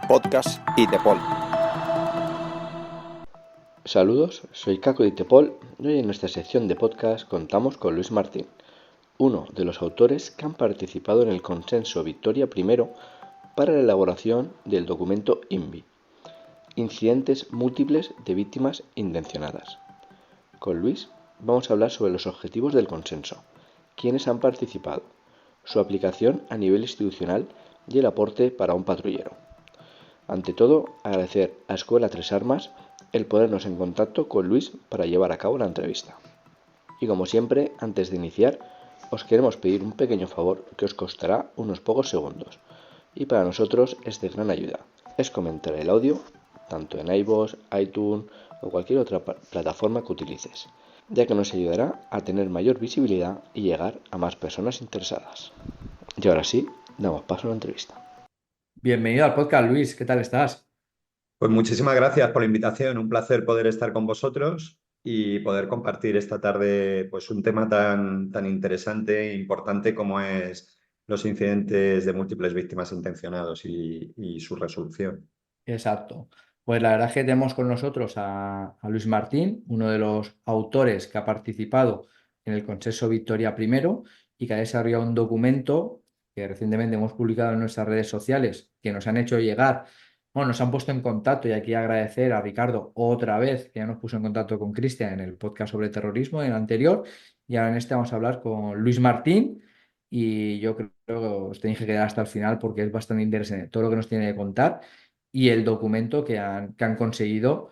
Podcast ITEPOL. Saludos, soy Caco de ITEPOL y hoy en nuestra sección de podcast contamos con Luis Martín, uno de los autores que han participado en el Consenso Victoria I para la elaboración del documento INVI, Incidentes Múltiples de Víctimas Intencionadas. Con Luis vamos a hablar sobre los objetivos del consenso, quiénes han participado, su aplicación a nivel institucional y el aporte para un patrullero. Ante todo, agradecer a Escuela Tres Armas el ponernos en contacto con Luis para llevar a cabo la entrevista. Y como siempre, antes de iniciar, os queremos pedir un pequeño favor que os costará unos pocos segundos y para nosotros es de gran ayuda. Es comentar el audio, tanto en iVoox, iTunes o cualquier otra plataforma que utilices, ya que nos ayudará a tener mayor visibilidad y llegar a más personas interesadas. Y ahora sí, damos paso a la entrevista. Bienvenido al podcast, Luis. ¿Qué tal estás? Pues muchísimas gracias por la invitación. Un placer poder estar con vosotros y poder compartir esta tarde pues, un tema tan interesante e importante como es los incidentes de múltiples víctimas intencionados y su resolución. Exacto. Pues la verdad es que tenemos con nosotros a Luis Martín, uno de los autores que ha participado en el Consenso Victoria I y que ha desarrollado un documento que recientemente hemos publicado en nuestras redes sociales, que nos han hecho llegar, bueno, nos han puesto en contacto y aquí agradecer a Ricardo otra vez, que ya nos puso en contacto con Cristian en el podcast sobre terrorismo, en el anterior, y ahora en este vamos a hablar con Luis Martín. Y yo creo que os tenéis que quedar hasta el final porque es bastante interesante todo lo que nos tiene que contar y el documento que han conseguido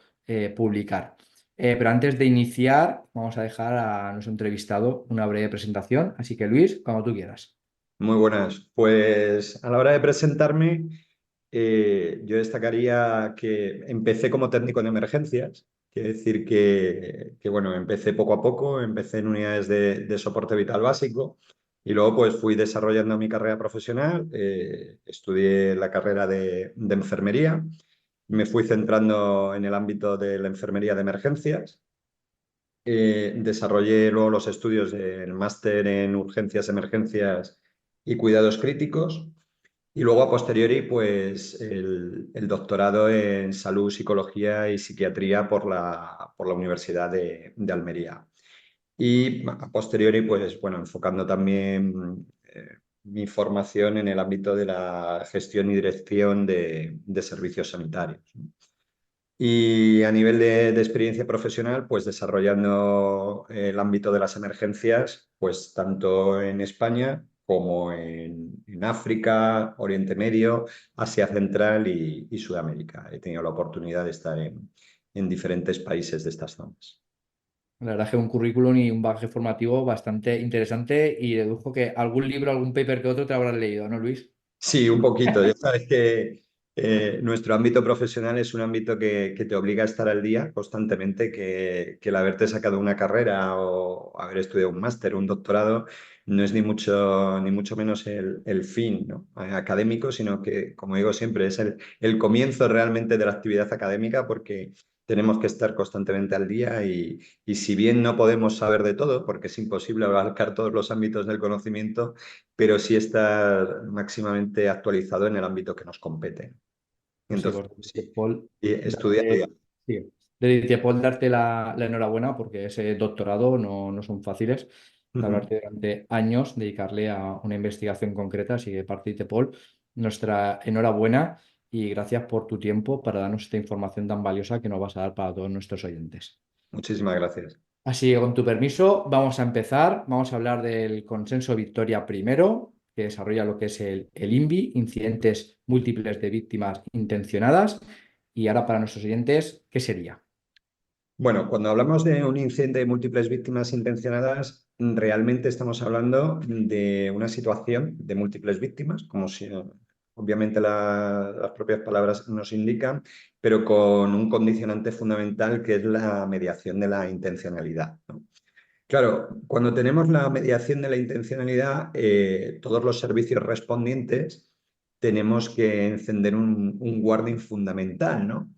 publicar. Pero antes de iniciar, vamos a dejar a nuestro entrevistado una breve presentación. Así que Luis, cuando tú quieras. Muy buenas. Pues a la hora de presentarme, yo destacaría que empecé como técnico en emergencias. Quiere decir que, bueno, empecé poco a poco, empecé en unidades de soporte vital básico y luego pues fui desarrollando mi carrera profesional. Estudié la carrera de enfermería, me fui centrando en el ámbito de la enfermería de emergencias. Desarrollé luego los estudios del máster en urgencias, emergencias y cuidados críticos. Y luego, a posteriori, pues el doctorado en salud, psicología y psiquiatría por la Universidad de Almería. Y a posteriori, pues bueno, enfocando también mi formación en el ámbito de la gestión y dirección de servicios sanitarios. Y a nivel de experiencia profesional, pues desarrollando el ámbito de las emergencias, pues tanto en España como en África, Oriente Medio, Asia Central y Sudamérica. He tenido la oportunidad de estar en diferentes países de estas zonas. La verdad es que un currículum y un bagaje formativo bastante interesante y dedujo que algún libro, algún paper que otro te habrás leído, ¿no, Luis? Sí, un poquito. Ya sabes que nuestro ámbito profesional es un ámbito que te obliga a estar al día constantemente, que el haberte sacado una carrera o haber estudiado un máster, un doctorado, no es ni mucho menos el fin, ¿no? Académico, sino que, como digo siempre, es el comienzo realmente de la actividad académica porque tenemos que estar constantemente al día y si bien no podemos saber de todo, porque es imposible abarcar todos los ámbitos del conocimiento, pero sí estar máximamente actualizado en el ámbito que nos compete. Pues sí, Entonces, por sí, Paul, he estudiado ya. sí, de Paul darte la enhorabuena porque ese doctorado no son fáciles. Ujú. Hablarte durante años, dedicarle a una investigación concreta. Así que parte de Paul, nuestra enhorabuena y gracias por tu tiempo para darnos esta información tan valiosa que nos vas a dar para todos nuestros oyentes. Muchísimas gracias. Así que con tu permiso, vamos a empezar. Vamos a hablar del Consenso Victoria I, que desarrolla lo que es el INVI, Incidentes Múltiples de Víctimas Intencionadas. Y ahora para nuestros oyentes, ¿qué sería? Bueno, cuando hablamos de un incidente de múltiples víctimas intencionadas, realmente estamos hablando de una situación de múltiples víctimas, como si obviamente las propias palabras nos indican, pero con un condicionante fundamental que es la mediación de la intencionalidad, ¿no? Claro, cuando tenemos la mediación de la intencionalidad, todos los servicios respondientes tenemos que encender un guardián fundamental, ¿no?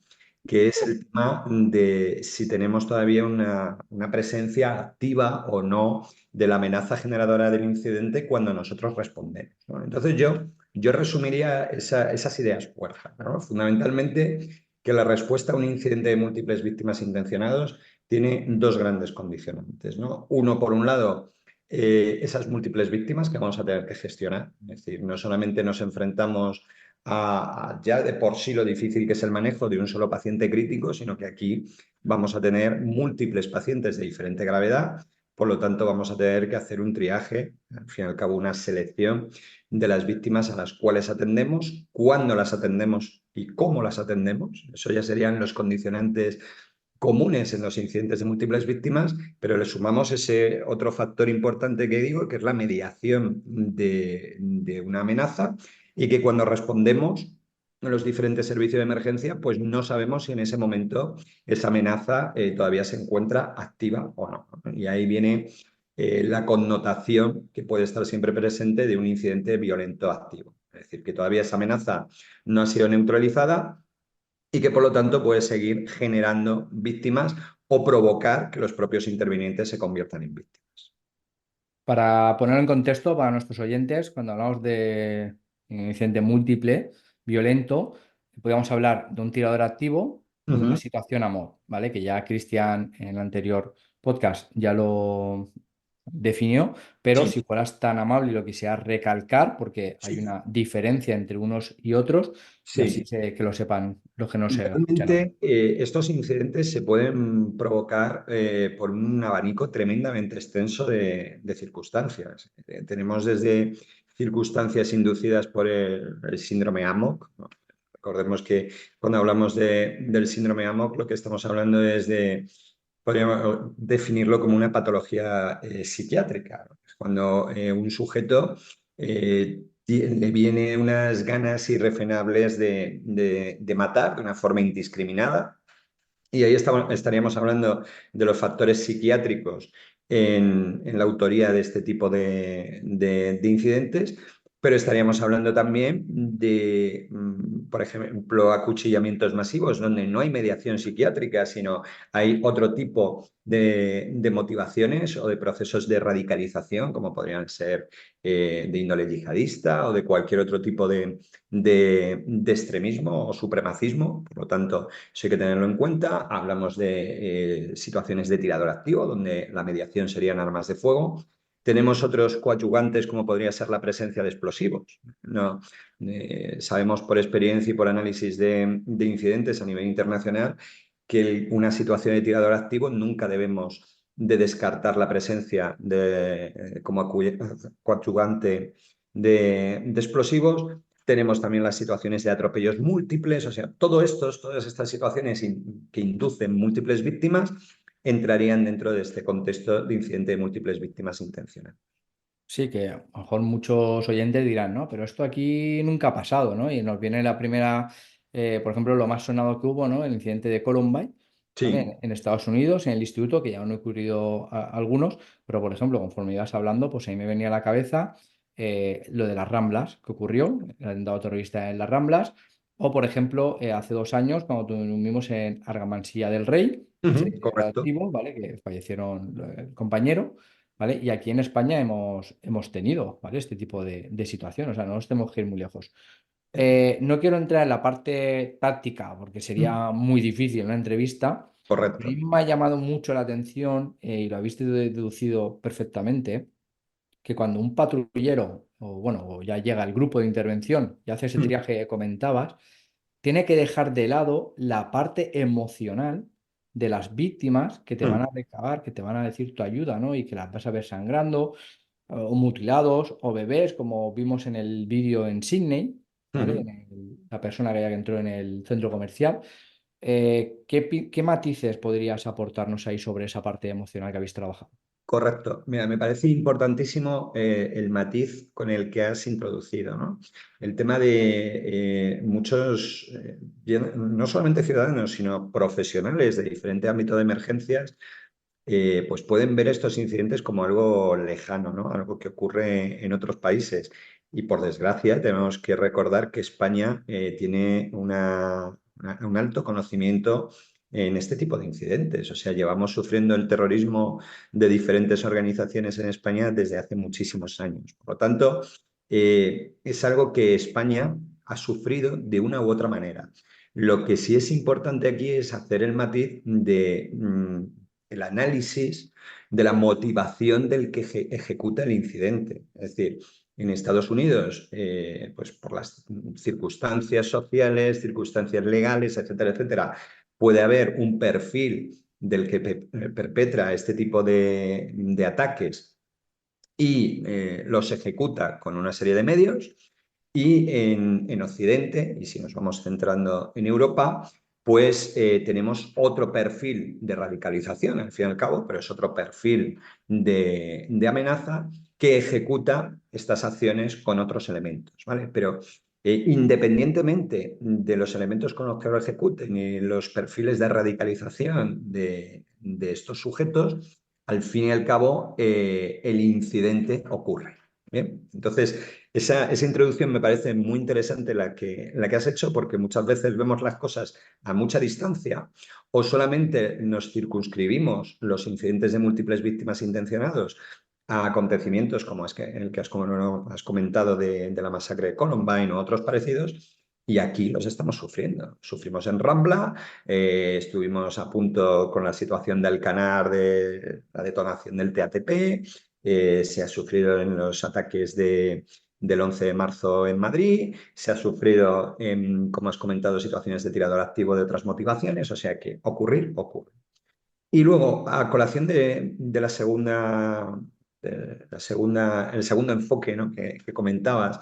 Que es el tema de si tenemos todavía una presencia activa o no de la amenaza generadora del incidente cuando nosotros respondemos, ¿no? Entonces yo Yo resumiría esas ideas huérfanas, ¿no? Fundamentalmente, que la respuesta a un incidente de múltiples víctimas intencionados tiene dos grandes condicionantes, ¿no? Uno, por un lado, esas múltiples víctimas que vamos a tener que gestionar. Es decir, no solamente nos enfrentamos a ya de por sí lo difícil que es el manejo de un solo paciente crítico, sino que aquí vamos a tener múltiples pacientes de diferente gravedad. Por lo tanto, vamos a tener que hacer un triaje, al fin y al cabo una selección de las víctimas a las cuales atendemos, cuándo las atendemos y cómo las atendemos. Eso ya serían los condicionantes comunes en los incidentes de múltiples víctimas, pero le sumamos ese otro factor importante que digo, que es la mediación de una amenaza y que cuando respondemos a los diferentes servicios de emergencia, pues no sabemos si en ese momento esa amenaza todavía se encuentra activa o no. Y ahí viene la connotación que puede estar siempre presente de un incidente violento activo. Es decir, que todavía esa amenaza no ha sido neutralizada y que por lo tanto puede seguir generando víctimas o provocar que los propios intervinientes se conviertan en víctimas. Para poner en contexto para nuestros oyentes, cuando hablamos de incidente múltiple, violento, podríamos hablar de un tirador activo o de una Ujú. situación amor, ¿vale? Que ya Cristian en el anterior podcast ya lo definió, pero Sí, si fueras tan amable y lo quisieras recalcar, porque hay sí, una diferencia entre unos y otros, y así sí. que lo sepan los que no se escuchan ahora. Realmente estos incidentes se pueden provocar por un abanico tremendamente extenso de circunstancias. Tenemos desde circunstancias inducidas por el síndrome AMOC, ¿no? Recordemos que cuando hablamos del síndrome AMOC lo que estamos hablando es de, podríamos definirlo como una patología psiquiátrica, ¿no? Es cuando un sujeto le viene unas ganas irrefrenables de matar de una forma indiscriminada. Y ahí estaríamos hablando de los factores psiquiátricos en la autoría de este tipo de incidentes, pero estaríamos hablando también de, por ejemplo, acuchillamientos masivos, donde no hay mediación psiquiátrica, sino hay otro tipo de motivaciones o de procesos de radicalización, como podrían ser de índole yihadista o de cualquier otro tipo de extremismo o supremacismo. Por lo tanto, eso hay que tenerlo en cuenta. Hablamos de situaciones de tirador activo, donde la mediación serían armas de fuego. Tenemos otros coadyuvantes, como podría ser la presencia de explosivos. No, sabemos por experiencia y por análisis de incidentes a nivel internacional que una situación de tirador activo nunca debemos de descartar la presencia como coadyuvante de explosivos. Tenemos también las situaciones de atropellos múltiples, o sea, todas estas situaciones que inducen múltiples víctimas entrarían dentro de este contexto de incidente de múltiples víctimas intencional. Sí, que a lo mejor muchos oyentes dirán, ¿no? Pero esto aquí nunca ha pasado, ¿no? Y nos viene la primera, por ejemplo, lo más sonado que hubo, ¿no? El incidente de Columbine, ¿vale? Sí. En Estados Unidos, en el instituto, que ya han ocurrido algunos, pero por ejemplo, conforme ibas hablando, pues ahí me venía a la cabeza lo de las Ramblas que ocurrió, el atentado terrorista en las Ramblas, o por ejemplo, hace 2 años, cuando tuvimos en Argamasilla del Rey, ese Correcto, activo, ¿vale? Que fallecieron el compañero. ¿Vale? Y aquí en España hemos tenido, ¿vale? Este tipo de situación, o sea, no nos tenemos que ir muy lejos. No quiero entrar en la parte táctica porque sería muy difícil en una entrevista, pero a correcto. mí me ha llamado mucho la atención y lo habéis deducido perfectamente, que cuando un patrullero, o bueno, o ya llega el grupo de intervención y hace ese triaje que comentabas, tiene que dejar de lado la parte emocional de las víctimas que te van a recabar, que te van a decir tu ayuda, ¿no? Y que las vas a ver sangrando, o mutilados, o bebés, como vimos en el vídeo en Sydney, ¿vale? La persona que entró en el centro comercial. ¿Qué matices podrías aportarnos ahí sobre esa parte emocional que habéis trabajado? Correcto. Mira, me parece importantísimo el matiz con el que has introducido, ¿no? El tema de muchos, no solamente ciudadanos, sino profesionales de diferente ámbito de emergencias, pues pueden ver estos incidentes como algo lejano, ¿no? Algo que ocurre en otros países. Y por desgracia, tenemos que recordar que España tiene un alto conocimiento en este tipo de incidentes. O sea, llevamos sufriendo el terrorismo de diferentes organizaciones en España desde hace muchísimos años. Por lo tanto, es algo que España ha sufrido de una u otra manera. Lo que sí es importante aquí es hacer el matiz de el análisis de la motivación del que ejecuta el incidente. Es decir, en Estados Unidos, pues por las circunstancias sociales, circunstancias legales, etcétera, etcétera, puede haber un perfil del que perpetra este tipo de ataques y los ejecuta con una serie de medios. Y en Occidente, y si nos vamos centrando en Europa, pues tenemos otro perfil de radicalización, al fin y al cabo, pero es otro perfil de amenaza que ejecuta estas acciones con otros elementos, ¿vale? Pero independientemente de los elementos con los que lo ejecuten y los perfiles de radicalización de estos sujetos, al fin y al cabo el incidente ocurre. ¿Bien? Entonces, esa introducción me parece muy interesante la que has hecho, porque muchas veces vemos las cosas a mucha distancia o solamente nos circunscribimos los incidentes de múltiples víctimas intencionados a acontecimientos como el que has comentado de la masacre de Columbine o otros parecidos. Y aquí los estamos sufriendo. Sufrimos en Rambla, estuvimos a punto con la situación de Alcanar, de la detonación del TATP, se ha sufrido en los ataques del 11 de marzo en Madrid, se ha sufrido, como has comentado, situaciones de tirador activo de otras motivaciones, o sea que ocurrir, ocurre. Y luego, a colación de el segundo enfoque, ¿no?, que comentabas,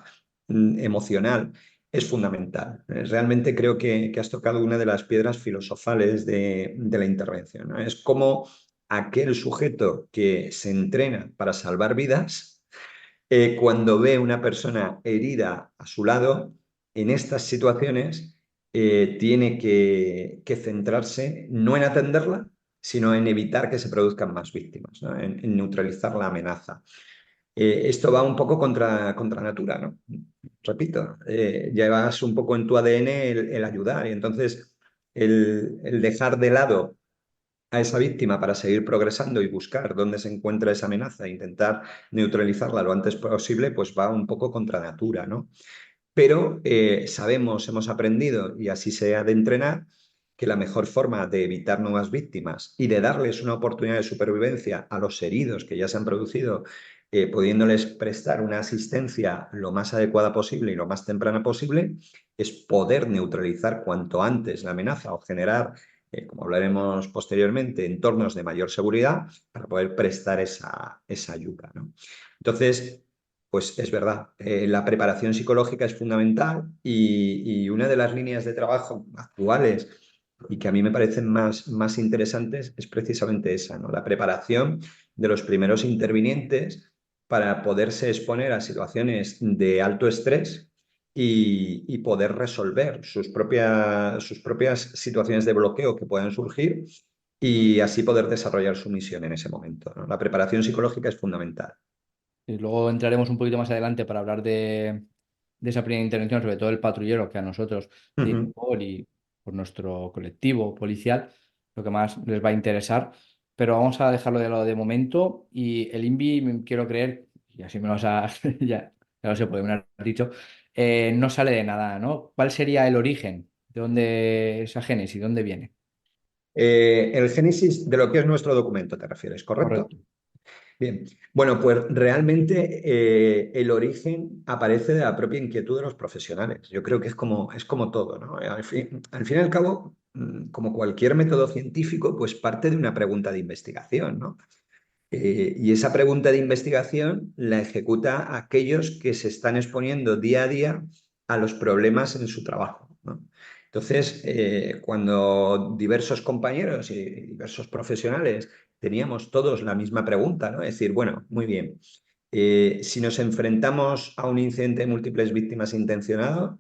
emocional, es fundamental. Realmente creo que has tocado una de las piedras filosofales de la intervención, ¿no? Es como aquel sujeto que se entrena para salvar vidas, cuando ve una persona herida a su lado, en estas situaciones tiene que centrarse no en atenderla, sino en evitar que se produzcan más víctimas, ¿no? En neutralizar la amenaza. Esto va un poco contra natura, ¿no? Repito, llevas un poco en tu ADN el ayudar, y entonces el dejar de lado a esa víctima para seguir progresando y buscar dónde se encuentra esa amenaza e intentar neutralizarla lo antes posible, pues va un poco contra natura, ¿no? Pero sabemos, hemos aprendido, y así se ha de entrenar, que la mejor forma de evitar nuevas víctimas y de darles una oportunidad de supervivencia a los heridos que ya se han producido, pudiéndoles prestar una asistencia lo más adecuada posible y lo más temprana posible, es poder neutralizar cuanto antes la amenaza o generar, como hablaremos posteriormente, entornos de mayor seguridad para poder prestar esa ayuda, ¿no? Entonces, pues es verdad, la preparación psicológica es fundamental, y una de las líneas de trabajo actuales y que a mí me parecen más interesantes es precisamente esa, ¿no? La preparación de los primeros intervinientes para poderse exponer a situaciones de alto estrés y poder resolver sus propias situaciones de bloqueo que puedan surgir, y así poder desarrollar su misión en ese momento, ¿no? La preparación psicológica es fundamental. Y luego entraremos un poquito más adelante para hablar de esa primera intervención, sobre todo el patrullero, que a nosotros de Ujú. Interpol y por nuestro colectivo policial, lo que más les va a interesar. Pero vamos a dejarlo de lado de momento. Y el INVI, quiero creer, y así me lo has, ya lo sé, porque me lo has dicho, no sale de nada, ¿no? ¿Cuál sería el origen? ¿De dónde esa génesis? ¿De dónde viene? El génesis de lo que es nuestro documento, ¿te refieres? ¿Correcto? Correcto. Bien, bueno, pues realmente el origen aparece de la propia inquietud de los profesionales. Yo creo que es como todo, ¿no? Al fin y al cabo, como cualquier método científico, pues parte de una pregunta de investigación, ¿no? Y esa pregunta de investigación la ejecuta aquellos que se están exponiendo día a día a los problemas en su trabajo, ¿no? Entonces, cuando diversos compañeros y diversos profesionales teníamos todos la misma pregunta, ¿no? Es decir, bueno, muy bien, si nos enfrentamos a un incidente de múltiples víctimas intencionado,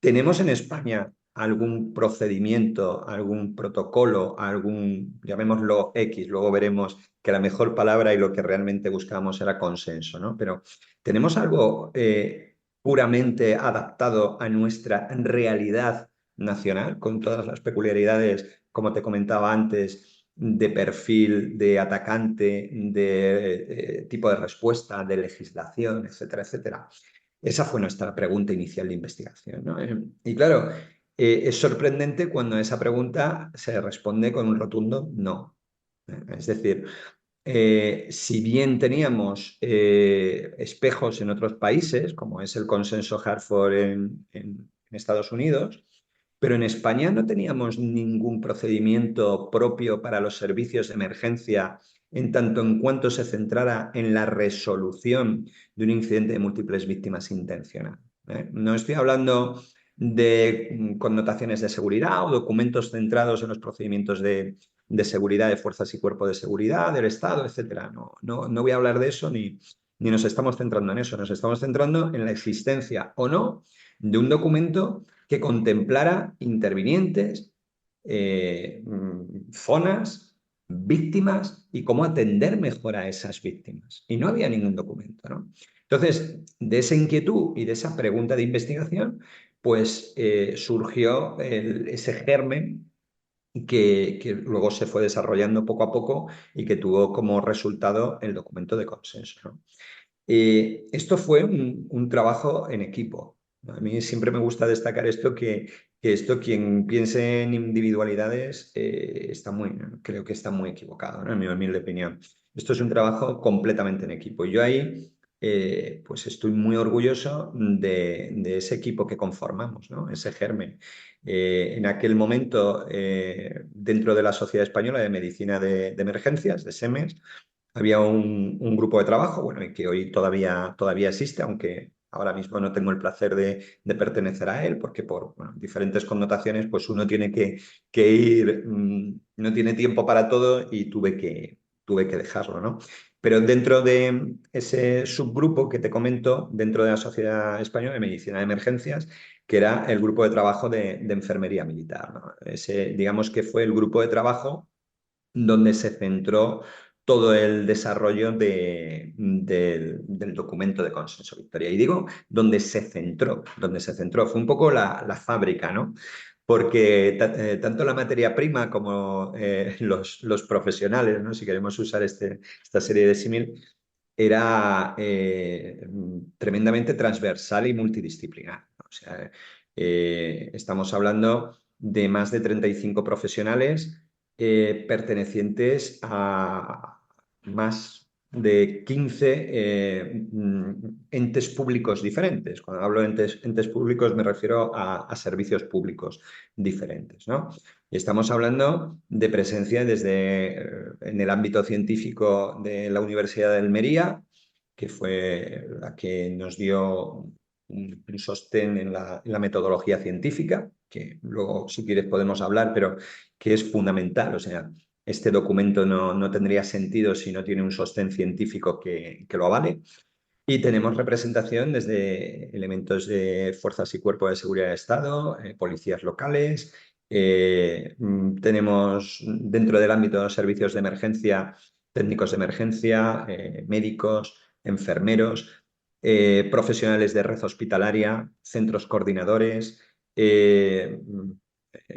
¿tenemos en España algún procedimiento, algún protocolo, llamémoslo X, luego veremos que la mejor palabra y lo que realmente buscábamos era consenso, ¿no? Pero ¿tenemos algo puramente adaptado a nuestra realidad nacional, con todas las peculiaridades, como te comentaba antes, de perfil, de atacante, de tipo de respuesta, de legislación, etcétera, etcétera? Esa fue nuestra pregunta inicial de investigación, ¿no? Y claro, es sorprendente cuando a esa pregunta se responde con un rotundo no. Es decir, si bien teníamos espejos en otros países, como es el consenso Hartford en Estados Unidos, pero en España no teníamos ningún procedimiento propio para los servicios de emergencia en tanto en cuanto se centrara en la resolución de un incidente de múltiples víctimas intencional. No estoy hablando de connotaciones de seguridad o documentos centrados en los procedimientos de seguridad de fuerzas y cuerpos de seguridad del Estado, etcétera. No voy a hablar de eso ni nos estamos centrando en eso. Nos estamos centrando en la existencia o no de un documento que contemplara intervinientes, zonas, víctimas y cómo atender mejor a esas víctimas. Y no había ningún documento, ¿no? Entonces, de esa inquietud y de esa pregunta de investigación, pues surgió ese germen que luego se fue desarrollando poco a poco y que tuvo como resultado el documento de consenso, ¿no? Esto fue un trabajo en equipo. A mí siempre me gusta destacar esto, que esto quien piense en individualidades creo que está muy equivocado, ¿no? En mi humilde opinión. Esto es un trabajo completamente en equipo. Yo ahí pues estoy muy orgulloso de ese equipo que conformamos, ¿no? Ese germen. En aquel momento, dentro de la Sociedad Española de Medicina de Emergencias, de SEMES, había un grupo de trabajo, bueno, y que hoy todavía existe, aunque ahora mismo no tengo el placer de pertenecer a él, porque por diferentes connotaciones, pues uno tiene que ir, no tiene tiempo para todo y tuve que dejarlo, ¿no? Pero dentro de ese subgrupo que te comento, dentro de la Sociedad Española de Medicina de Emergencias, que era el grupo de trabajo de enfermería militar, ¿no? Ese, digamos que fue el grupo de trabajo donde se centró todo el desarrollo del documento de consenso Victoria. Y digo, donde se centró, fue un poco la fábrica, ¿no? Porque tanto la materia prima como los profesionales, ¿no? Si queremos usar esta serie de símil, era tremendamente transversal y multidisciplinar, ¿no? O sea, estamos hablando de más de 35 profesionales pertenecientes a más de 15 entes públicos diferentes. Cuando hablo de entes públicos me refiero a servicios públicos diferentes, ¿no? Y estamos hablando de presencia desde en el ámbito científico de la Universidad de Almería, que fue la que nos dio un sostén en la metodología científica, que luego si quieres podemos hablar, pero que es fundamental. O sea, este documento no tendría sentido si no tiene un sostén científico que lo avale. Y tenemos representación desde elementos de fuerzas y cuerpos de seguridad del Estado, policías locales. Tenemos dentro del ámbito de los servicios de emergencia, técnicos de emergencia, médicos, enfermeros, profesionales de red hospitalaria, centros coordinadores,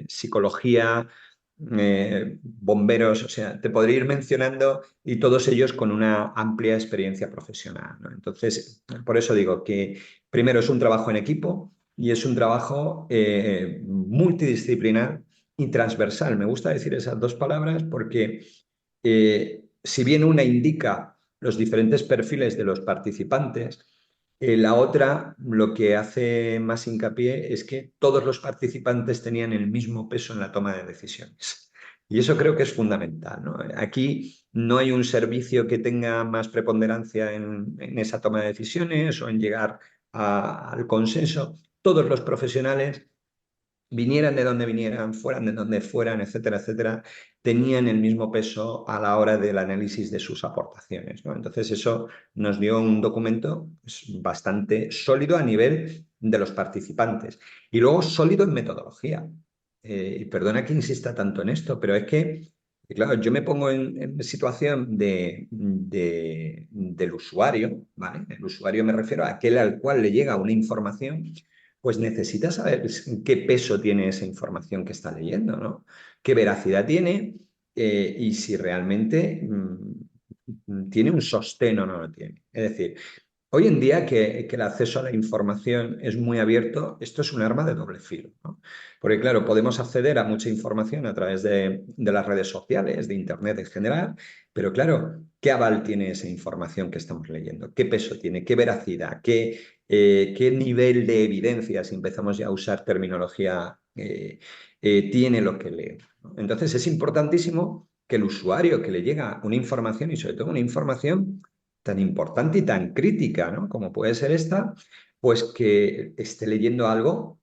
psicología, bomberos, o sea, te podría ir mencionando y todos ellos con una amplia experiencia profesional, ¿no? Entonces, por eso digo que primero es un trabajo en equipo y es un trabajo multidisciplinar y transversal. Me gusta decir esas dos palabras porque si bien una indica los diferentes perfiles de los participantes, la otra lo que hace más hincapié es que todos los participantes tenían el mismo peso en la toma de decisiones. Y eso creo que es fundamental, ¿no? Aquí no hay un servicio que tenga más preponderancia en esa toma de decisiones o en llegar al consenso. Todos los profesionales, vinieran de donde vinieran, fueran de donde fueran, etcétera, etcétera, tenían el mismo peso a la hora del análisis de sus aportaciones, ¿no? Entonces eso nos dio un documento pues, bastante sólido a nivel de los participantes y luego sólido en metodología. Y perdona que insista tanto en esto, pero es que, claro, yo me pongo en situación del usuario, ¿vale? El usuario me refiero a aquel al cual le llega una información, pues necesita saber qué peso tiene esa información que está leyendo, ¿no? Qué veracidad tiene y si realmente tiene un sostén o no lo tiene. Es decir, Hoy en día que el acceso a la información es muy abierto, esto es un arma de doble filo, ¿no? Porque claro, podemos acceder a mucha información a través de las redes sociales, de Internet en general, pero claro, ¿qué aval tiene esa información que estamos leyendo? ¿Qué peso tiene? ¿Qué veracidad? ¿Qué nivel de evidencia, si empezamos ya a usar terminología, tiene lo que leo, ¿no? Entonces es importantísimo que el usuario que le llega una información y sobre todo una información tan importante y tan crítica, ¿no? Como puede ser esta, pues que esté leyendo algo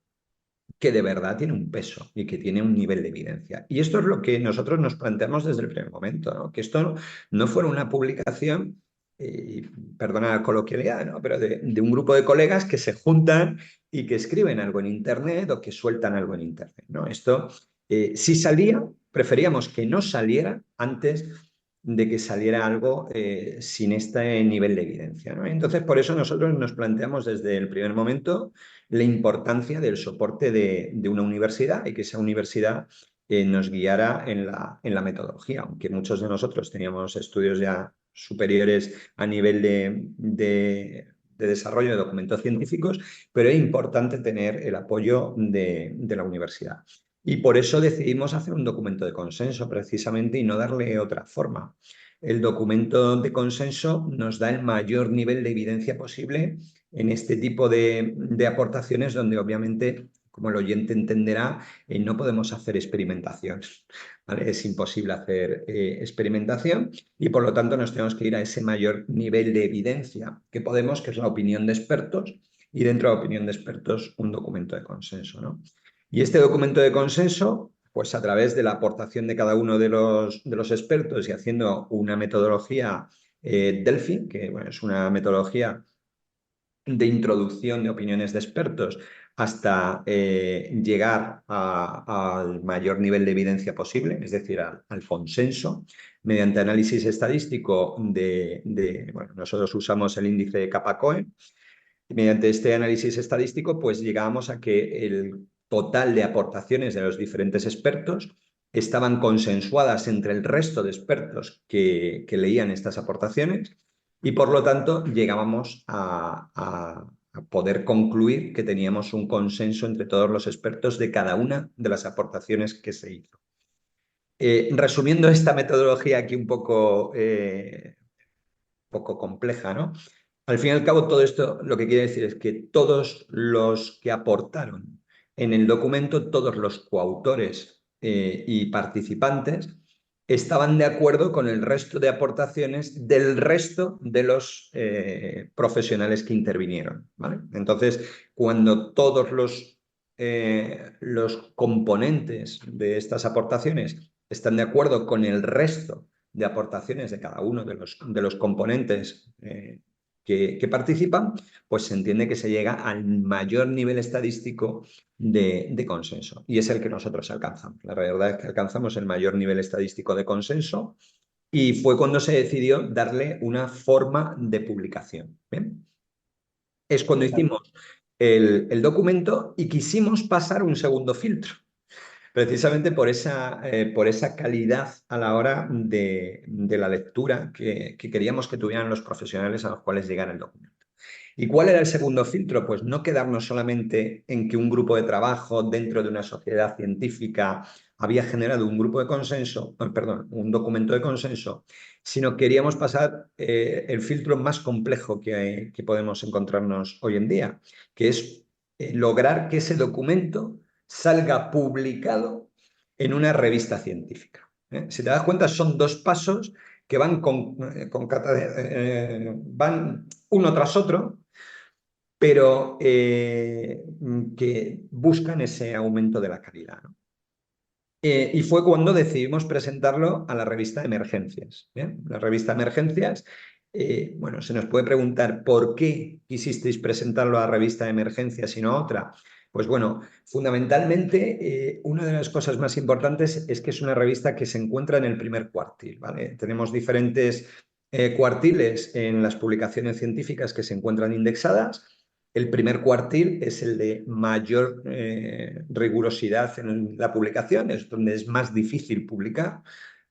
que de verdad tiene un peso y que tiene un nivel de evidencia. Y esto es lo que nosotros nos planteamos desde el primer momento, ¿no? Que esto no fuera una publicación, perdona la coloquialidad, ¿no? Pero de un grupo de colegas que se juntan y que escriben algo en Internet o que sueltan algo en Internet, ¿no? Esto, si salía, preferíamos que no saliera antes de que saliera algo sin este nivel de evidencia, ¿no? Entonces, por eso nosotros nos planteamos desde el primer momento la importancia del soporte de una universidad y que esa universidad nos guiara en la metodología, aunque muchos de nosotros teníamos estudios ya superiores a nivel de desarrollo de documentos científicos, pero es importante tener el apoyo de la universidad. Y por eso decidimos hacer un documento de consenso precisamente y no darle otra forma. El documento de consenso nos da el mayor nivel de evidencia posible en este tipo de aportaciones donde obviamente, como el oyente entenderá, no podemos hacer experimentación, ¿vale? Es imposible hacer experimentación y por lo tanto nos tenemos que ir a ese mayor nivel de evidencia que podemos, que es la opinión de expertos, y dentro de la opinión de expertos un documento de consenso, ¿no? Y este documento de consenso, pues a través de la aportación de cada uno de los expertos y haciendo una metodología Delphi, que bueno, es una metodología de introducción de opiniones de expertos hasta llegar al mayor nivel de evidencia posible, es decir, al consenso, mediante análisis estadístico bueno, nosotros usamos el índice de Kappa-Cohen, y mediante este análisis estadístico, pues llegábamos a que el total de aportaciones de los diferentes expertos estaban consensuadas entre el resto de expertos que leían estas aportaciones y por lo tanto llegábamos a poder concluir que teníamos un consenso entre todos los expertos de cada una de las aportaciones que se hizo. Resumiendo esta metodología aquí un poco compleja, ¿no? Al fin y al cabo, todo esto lo que quiere decir es que todos los que aportaron en el documento, todos los coautores y participantes, estaban de acuerdo con el resto de aportaciones del resto de los profesionales que intervinieron, ¿vale? Entonces, cuando todos los componentes de estas aportaciones están de acuerdo con el resto de aportaciones de cada uno de los componentes que participan, pues se entiende que se llega al mayor nivel estadístico de consenso. Y es el que nosotros alcanzamos. La verdad es que alcanzamos el mayor nivel estadístico de consenso y fue cuando se decidió darle una forma de publicación. ¿Bien? Es cuando hicimos el documento y quisimos pasar un segundo filtro. Precisamente por esa calidad a la hora de la lectura que queríamos que tuvieran los profesionales a los cuales llegara el documento. ¿Y cuál era el segundo filtro? Pues no quedarnos solamente en que un grupo de trabajo dentro de una sociedad científica había generado un grupo de consenso, perdón, un documento de consenso, sino queríamos pasar el filtro más complejo que podemos encontrarnos hoy en día, que es lograr que ese documento salga publicado en una revista científica. Si te das cuenta, son dos pasos que van uno tras otro, pero que buscan ese aumento de la calidad, ¿no? Y fue cuando decidimos presentarlo a la revista Emergencias. ¿Bien? La revista Emergencias, bueno, se nos puede preguntar por qué quisisteis presentarlo a la revista Emergencias y no a otra. Pues bueno, fundamentalmente, una de las cosas más importantes es que es una revista que se encuentra en el primer cuartil, ¿vale? Tenemos diferentes cuartiles en las publicaciones científicas que se encuentran indexadas. El primer cuartil es el de mayor rigurosidad en la publicación, es donde es más difícil publicar,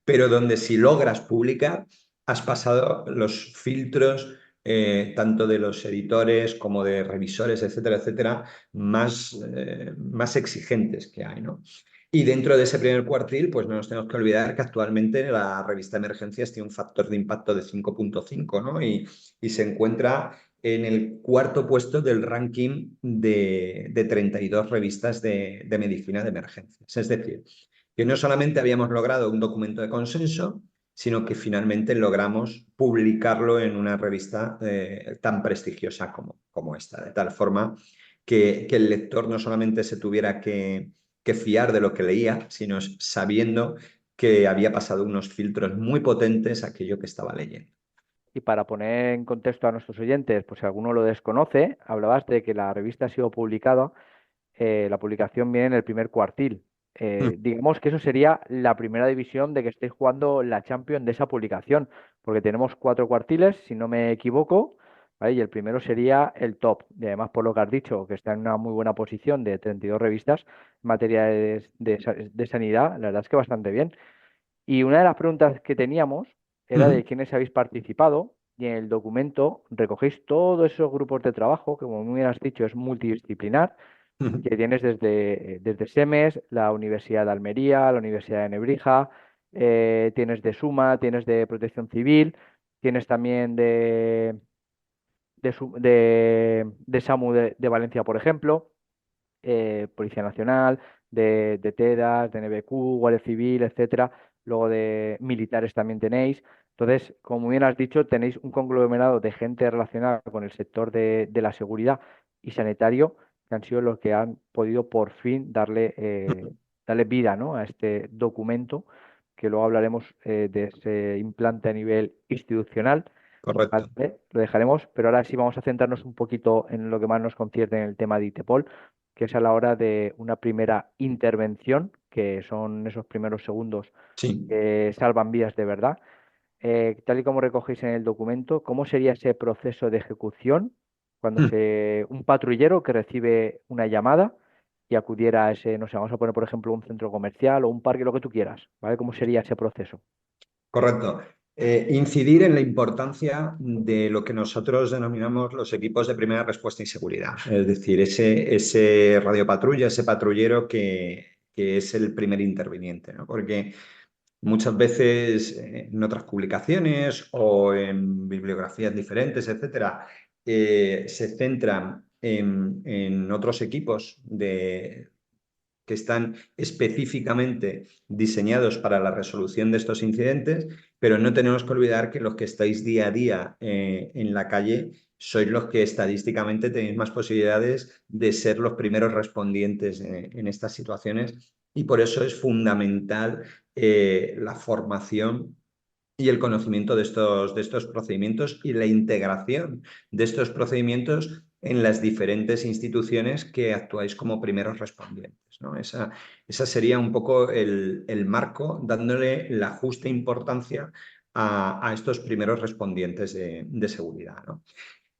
pero donde si logras publicar has pasado los filtros tanto de los editores como de revisores, etcétera, etcétera, más exigentes que hay, ¿no? Y dentro de ese primer cuartil, pues no nos tenemos que olvidar que actualmente la revista Emergencias tiene un factor de impacto de 5.5, ¿no? Y se encuentra en el cuarto puesto del ranking de 32 revistas de medicina de emergencias. Es decir, que no solamente habíamos logrado un documento de consenso, sino que finalmente logramos publicarlo en una revista tan prestigiosa como esta, de tal forma que el lector no solamente se tuviera que fiar de lo que leía, sino sabiendo que había pasado unos filtros muy potentes aquello que estaba leyendo. Y para poner en contexto a nuestros oyentes, pues si alguno lo desconoce, hablabas de que la revista ha sido publicada, la publicación viene en el primer cuartil. Digamos que eso sería la primera división de que estéis jugando la Champions de esa publicación, porque tenemos 4 cuartiles, si no me equivoco, ¿vale? Y el primero sería el top. Y además, por lo que has dicho, que está en una muy buena posición de 32 revistas en materia de sanidad, la verdad es que bastante bien. Y una de las preguntas que teníamos era de quiénes habéis participado y en el documento recogéis todos esos grupos de trabajo, que como muy bien has dicho es multidisciplinar, que tienes desde SEMES, la Universidad de Almería, la Universidad de Nebrija, tienes de SUMA, tienes de Protección Civil, tienes también de SAMU de Valencia, por ejemplo, Policía Nacional, de TEDAS, de NBQ, Guardia Civil, etcétera. Luego de militares también tenéis. Entonces, como bien has dicho, tenéis un conglomerado de gente relacionada con el sector de la seguridad y sanitario que han sido los que han podido por fin darle vida, ¿no? A este documento, que luego hablaremos de ese implante a nivel institucional. Correcto. ¿Vale? Lo dejaremos, pero ahora sí vamos a centrarnos un poquito en lo que más nos concierne en el tema de ITEPOL, que es a la hora de una primera intervención, que son esos primeros segundos Sí. que salvan vidas de verdad. Tal y como recogéis en el documento, ¿cómo sería ese proceso de ejecución cuando un patrullero que recibe una llamada y acudiera a ese, no sé, vamos a poner por ejemplo un centro comercial o un parque, lo que tú quieras, ¿vale? ¿Cómo sería ese proceso? Correcto. Incidir en la importancia de lo que nosotros denominamos los equipos de primera respuesta y seguridad. Es decir, ese radiopatrulla, ese patrullero que es el primer interviniente, ¿no? Porque muchas veces en otras publicaciones o en bibliografías diferentes, etcétera, se centran en otros equipos que están específicamente diseñados para la resolución de estos incidentes, pero no tenemos que olvidar que los que estáis día a día en la calle sois los que estadísticamente tenéis más posibilidades de ser los primeros respondientes en estas situaciones y por eso es fundamental la formación y el conocimiento de estos procedimientos y la integración de estos procedimientos en las diferentes instituciones que actuáis como primeros respondientes, ¿no? Esa sería un poco el marco, dándole la justa importancia a estos primeros respondientes de seguridad, ¿no?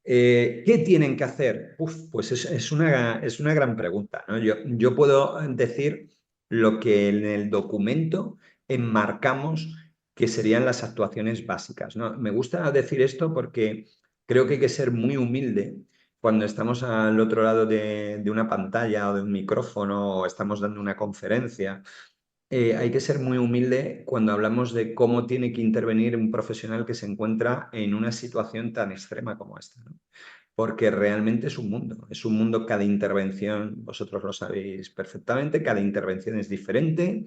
¿Qué tienen que hacer? Pues es una gran pregunta, ¿no? Yo puedo decir lo que en el documento enmarcamos que serían las actuaciones básicas, ¿no? Me gusta decir esto porque creo que hay que ser muy humilde cuando estamos al otro lado de una pantalla o de un micrófono o estamos dando una conferencia. Hay que ser muy humilde cuando hablamos de cómo tiene que intervenir un profesional que se encuentra en una situación tan extrema como esta, ¿no? Porque realmente es un mundo, cada intervención, vosotros lo sabéis perfectamente, cada intervención es diferente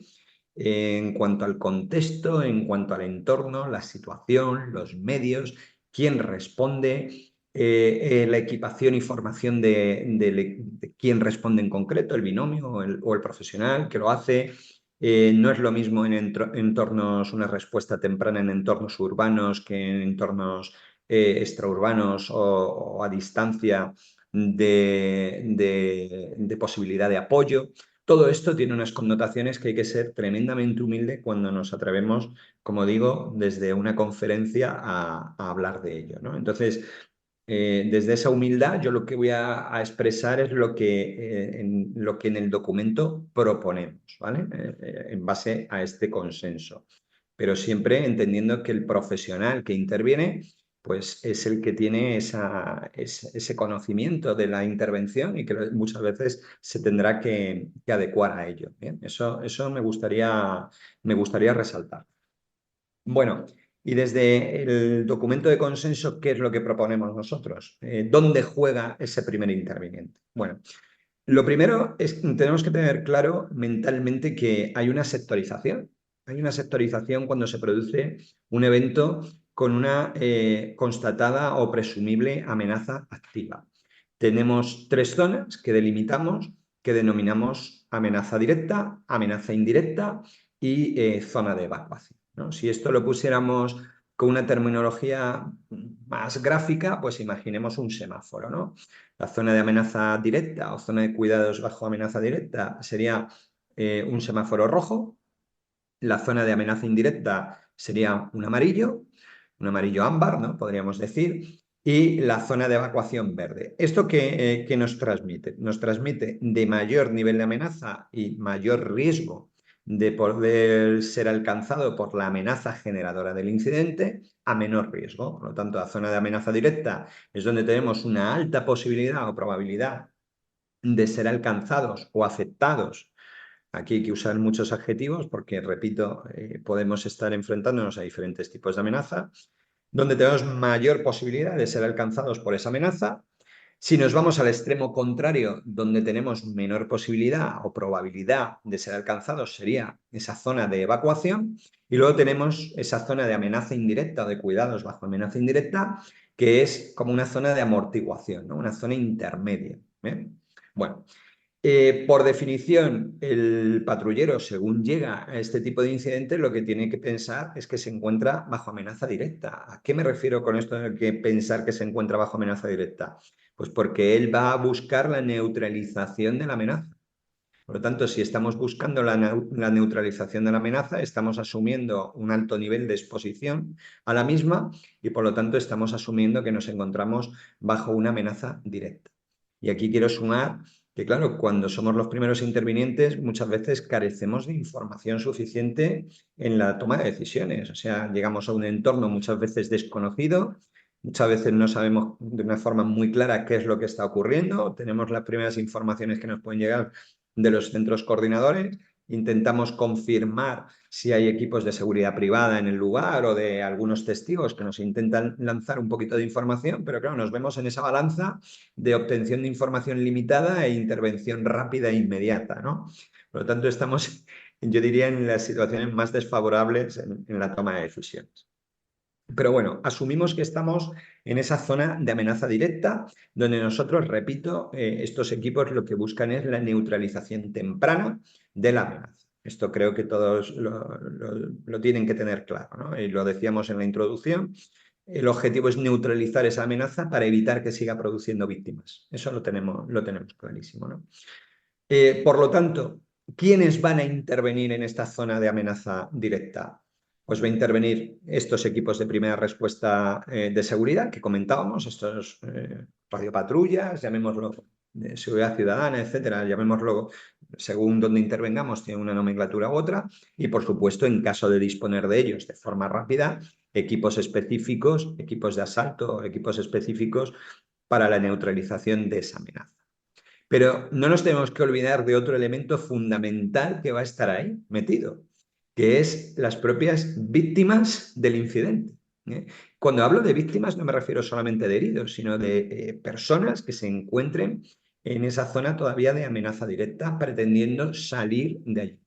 en cuanto al contexto, en cuanto al entorno, la situación, los medios, quién responde, la equipación y formación de quién responde en concreto, el binomio o el profesional que lo hace. No es lo mismo en entornos, una respuesta temprana en entornos urbanos que en entornos extraurbanos o a distancia de posibilidad de apoyo. Todo esto tiene unas connotaciones que hay que ser tremendamente humilde cuando nos atrevemos, como digo, desde una conferencia a hablar de ello, ¿no? Entonces, desde esa humildad, yo lo que voy a expresar es lo que en el documento proponemos, ¿vale? En base a este consenso. Pero siempre entendiendo que el profesional que interviene pues es el que tiene ese conocimiento de la intervención y que muchas veces se tendrá que adecuar a ello. ¿Bien? Eso me gustaría resaltar. Bueno, y desde el documento de consenso, ¿qué es lo que proponemos nosotros? ¿Dónde juega ese primer interviniente? Bueno, lo primero es que tenemos que tener claro mentalmente que hay una sectorización. Hay una sectorización cuando se produce un evento con una constatada o presumible amenaza activa. Tenemos 3 zonas que delimitamos, que denominamos amenaza directa, amenaza indirecta y zona de evacuación, ¿no? Si esto lo pusiéramos con una terminología más gráfica, pues imaginemos un semáforo, ¿no? La zona de amenaza directa o zona de cuidados bajo amenaza directa sería un semáforo rojo. La zona de amenaza indirecta sería un amarillo ámbar, ¿no? Podríamos decir. Y la zona de evacuación verde. ¿Esto qué nos transmite? Nos transmite de mayor nivel de amenaza y mayor riesgo de poder ser alcanzado por la amenaza generadora del incidente a menor riesgo. Por lo tanto, la zona de amenaza directa es donde tenemos una alta posibilidad o probabilidad de ser alcanzados o afectados. Aquí hay que usar muchos adjetivos porque, repito, podemos estar enfrentándonos a diferentes tipos de amenaza, donde tenemos mayor posibilidad de ser alcanzados por esa amenaza. Si nos vamos al extremo contrario, donde tenemos menor posibilidad o probabilidad de ser alcanzados, sería esa zona de evacuación. Y luego tenemos esa zona de amenaza indirecta o de cuidados bajo amenaza indirecta, que es como una zona de amortiguación, ¿no? Una zona intermedia. Bueno, por definición, el patrullero, según llega a este tipo de incidentes, lo que tiene que pensar es que se encuentra bajo amenaza directa. ¿A qué me refiero con esto de que pensar que se encuentra bajo amenaza directa? Pues porque él va a buscar la neutralización de la amenaza. Por lo tanto, si estamos buscando la neutralización de la amenaza, estamos asumiendo un alto nivel de exposición a la misma y, por lo tanto, estamos asumiendo que nos encontramos bajo una amenaza directa. Y aquí quiero sumar que, claro, cuando somos los primeros intervinientes, muchas veces carecemos de información suficiente en la toma de decisiones. O sea, llegamos a un entorno muchas veces desconocido, muchas veces no sabemos de una forma muy clara qué es lo que está ocurriendo, tenemos las primeras informaciones que nos pueden llegar de los centros coordinadores, intentamos confirmar si hay equipos de seguridad privada en el lugar o de algunos testigos que nos intentan lanzar un poquito de información, pero claro, nos vemos en esa balanza de obtención de información limitada e intervención rápida e inmediata, ¿no? Por lo tanto, estamos, yo diría, en las situaciones más desfavorables en la toma de decisiones. Pero bueno, asumimos que estamos en esa zona de amenaza directa, donde nosotros, repito, estos equipos lo que buscan es la neutralización temprana de la amenaza. Esto creo que todos lo tienen que tener claro, ¿no? Y lo decíamos en la introducción. El objetivo es neutralizar esa amenaza para evitar que siga produciendo víctimas. Eso lo tenemos clarísimo, ¿no? Por lo tanto, ¿quiénes van a intervenir en esta zona de amenaza directa? Pues va a intervenir estos equipos de primera respuesta de seguridad que comentábamos, estos radiopatrullas, llamémoslo de seguridad ciudadana, etcétera, llamémoslo según donde intervengamos, tiene una nomenclatura u otra, y por supuesto, en caso de disponer de ellos de forma rápida, equipos específicos, equipos de asalto, equipos específicos para la neutralización de esa amenaza. Pero no nos tenemos que olvidar de otro elemento fundamental que va a estar ahí metido, que es las propias víctimas del incidente. Cuando hablo de víctimas no me refiero solamente de heridos, sino de personas que se encuentren en esa zona todavía de amenaza directa, pretendiendo salir de allí.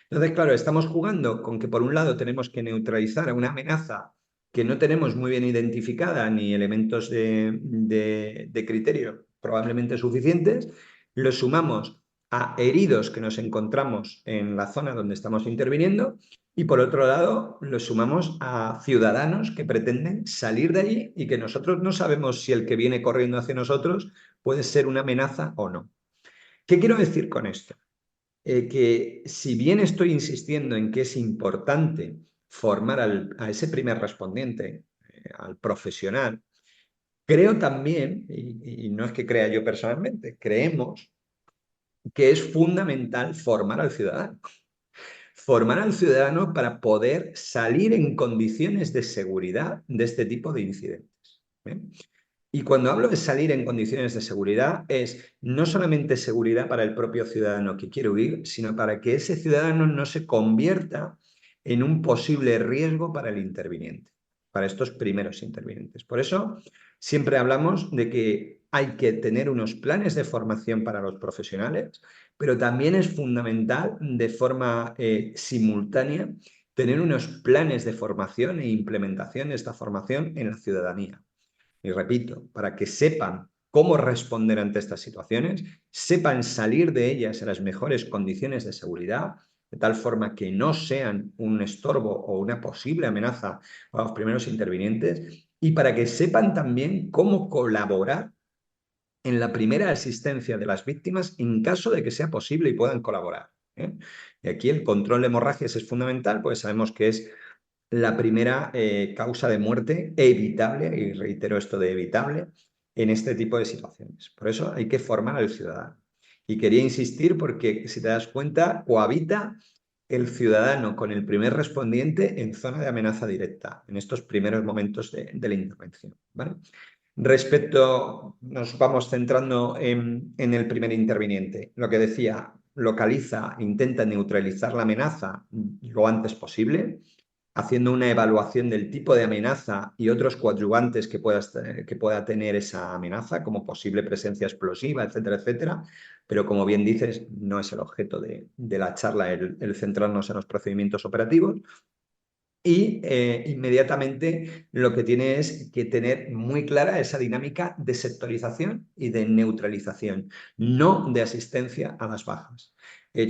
Entonces, claro, estamos jugando con que por un lado tenemos que neutralizar a una amenaza que no tenemos muy bien identificada ni elementos de criterio probablemente suficientes, lo sumamos a heridos que nos encontramos en la zona donde estamos interviniendo y por otro lado lo sumamos a ciudadanos que pretenden salir de allí y que nosotros no sabemos si el que viene corriendo hacia nosotros puede ser una amenaza o no. ¿Qué quiero decir con esto? Que si bien estoy insistiendo en que es importante formar a ese primer respondiente, al profesional, creo también, y no es que crea yo personalmente, creemos que es fundamental formar al ciudadano. Formar al ciudadano para poder salir en condiciones de seguridad de este tipo de incidentes. ¿Bien? Y cuando hablo de salir en condiciones de seguridad, es no solamente seguridad para el propio ciudadano que quiere huir, sino para que ese ciudadano no se convierta en un posible riesgo para el interviniente, para estos primeros intervinientes. Por eso siempre hablamos de que hay que tener unos planes de formación para los profesionales, pero también es fundamental de forma simultánea tener unos planes de formación e implementación de esta formación en la ciudadanía. Y repito, para que sepan cómo responder ante estas situaciones, sepan salir de ellas en las mejores condiciones de seguridad, de tal forma que no sean un estorbo o una posible amenaza a los primeros intervinientes, y para que sepan también cómo colaborar en la primera asistencia de las víctimas en caso de que sea posible y puedan colaborar. Y aquí el control de hemorragias es fundamental, pues sabemos que es la primera causa de muerte evitable, y reitero esto de evitable, en este tipo de situaciones. Por eso hay que formar al ciudadano. Y quería insistir porque, si te das cuenta, cohabita el ciudadano con el primer respondiente en zona de amenaza directa, en estos primeros momentos de la intervención. ¿Vale? Respecto, nos vamos centrando en el primer interviniente. Lo que decía, localiza, intenta neutralizar la amenaza lo antes posible, haciendo una evaluación del tipo de amenaza y otros coadyuvantes que pueda tener esa amenaza, como posible presencia explosiva, etcétera, etcétera. Pero como bien dices, no es el objeto de la charla el centrarnos en los procedimientos operativos. Y inmediatamente lo que tiene es que tener muy clara esa dinámica de sectorización y de neutralización, no de asistencia a las bajas.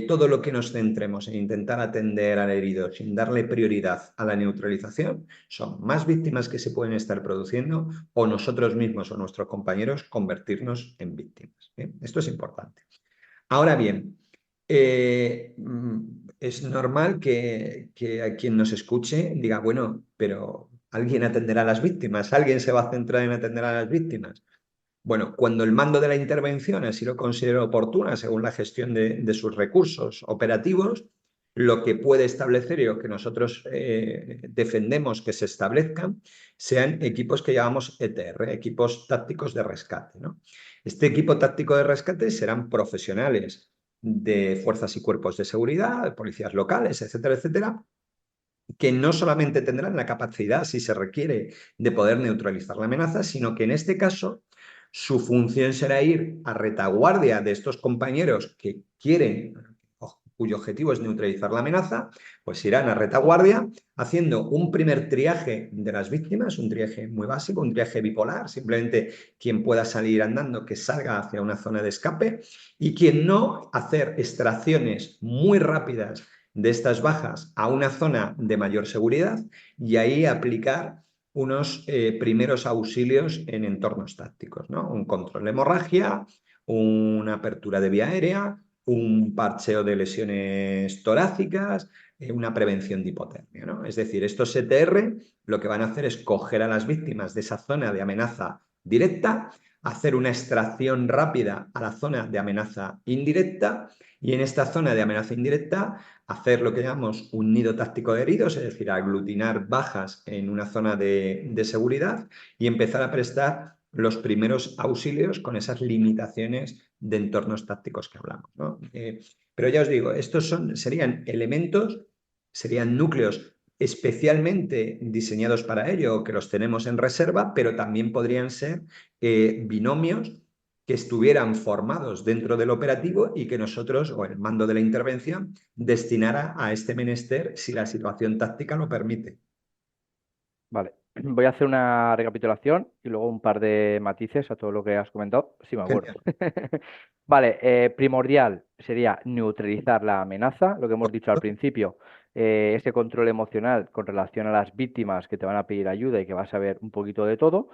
Todo lo que nos centremos en intentar atender al herido sin darle prioridad a la neutralización son más víctimas que se pueden estar produciendo, o nosotros mismos o nuestros compañeros convertirnos en víctimas. Esto es importante. Ahora bien, es normal que a quien nos escuche diga, bueno, pero alguien atenderá a las víctimas, alguien se va a centrar en atender a las víctimas. Bueno, cuando el mando de la intervención así lo considere oportuna, según la gestión de sus recursos operativos, lo que puede establecer y lo que nosotros defendemos que se establezcan sean equipos que llamamos ETR, equipos tácticos de rescate, ¿no? Este equipo táctico de rescate serán profesionales de fuerzas y cuerpos de seguridad, de policías locales, etcétera, etcétera, que no solamente tendrán la capacidad, si se requiere, de poder neutralizar la amenaza, sino que en este caso su función será ir a retaguardia de estos compañeros que quieren, cuyo objetivo es neutralizar la amenaza, pues irán a retaguardia haciendo un primer triaje de las víctimas, un triaje muy básico, un triaje bipolar, simplemente quien pueda salir andando que salga hacia una zona de escape, y quien no, hacer extracciones muy rápidas de estas bajas a una zona de mayor seguridad y ahí aplicar unos primeros auxilios en entornos tácticos, ¿no? Un control de hemorragia, una apertura de vía aérea, un parcheo de lesiones torácicas, una prevención de hipotermia, ¿no? Es decir, estos ETR lo que van a hacer es coger a las víctimas de esa zona de amenaza directa, hacer una extracción rápida a la zona de amenaza indirecta, y en esta zona de amenaza indirecta hacer lo que llamamos un nido táctico de heridos, es decir, aglutinar bajas en una zona de seguridad y empezar a prestar los primeros auxilios con esas limitaciones de entornos tácticos que hablamos, ¿no? Pero ya os digo, estos serían elementos, serían núcleos especialmente diseñados para ello, que los tenemos en reserva, pero también podrían ser binomios que estuvieran formados dentro del operativo y que nosotros, o el mando de la intervención, destinara a este menester si la situación táctica lo permite. Vale, voy a hacer una recapitulación y luego un par de matices a todo lo que has comentado, si me acuerdo. Vale, primordial sería neutralizar la amenaza, lo que hemos dicho al principio, ese control emocional con relación a las víctimas que te van a pedir ayuda y que vas a ver un poquito de todo.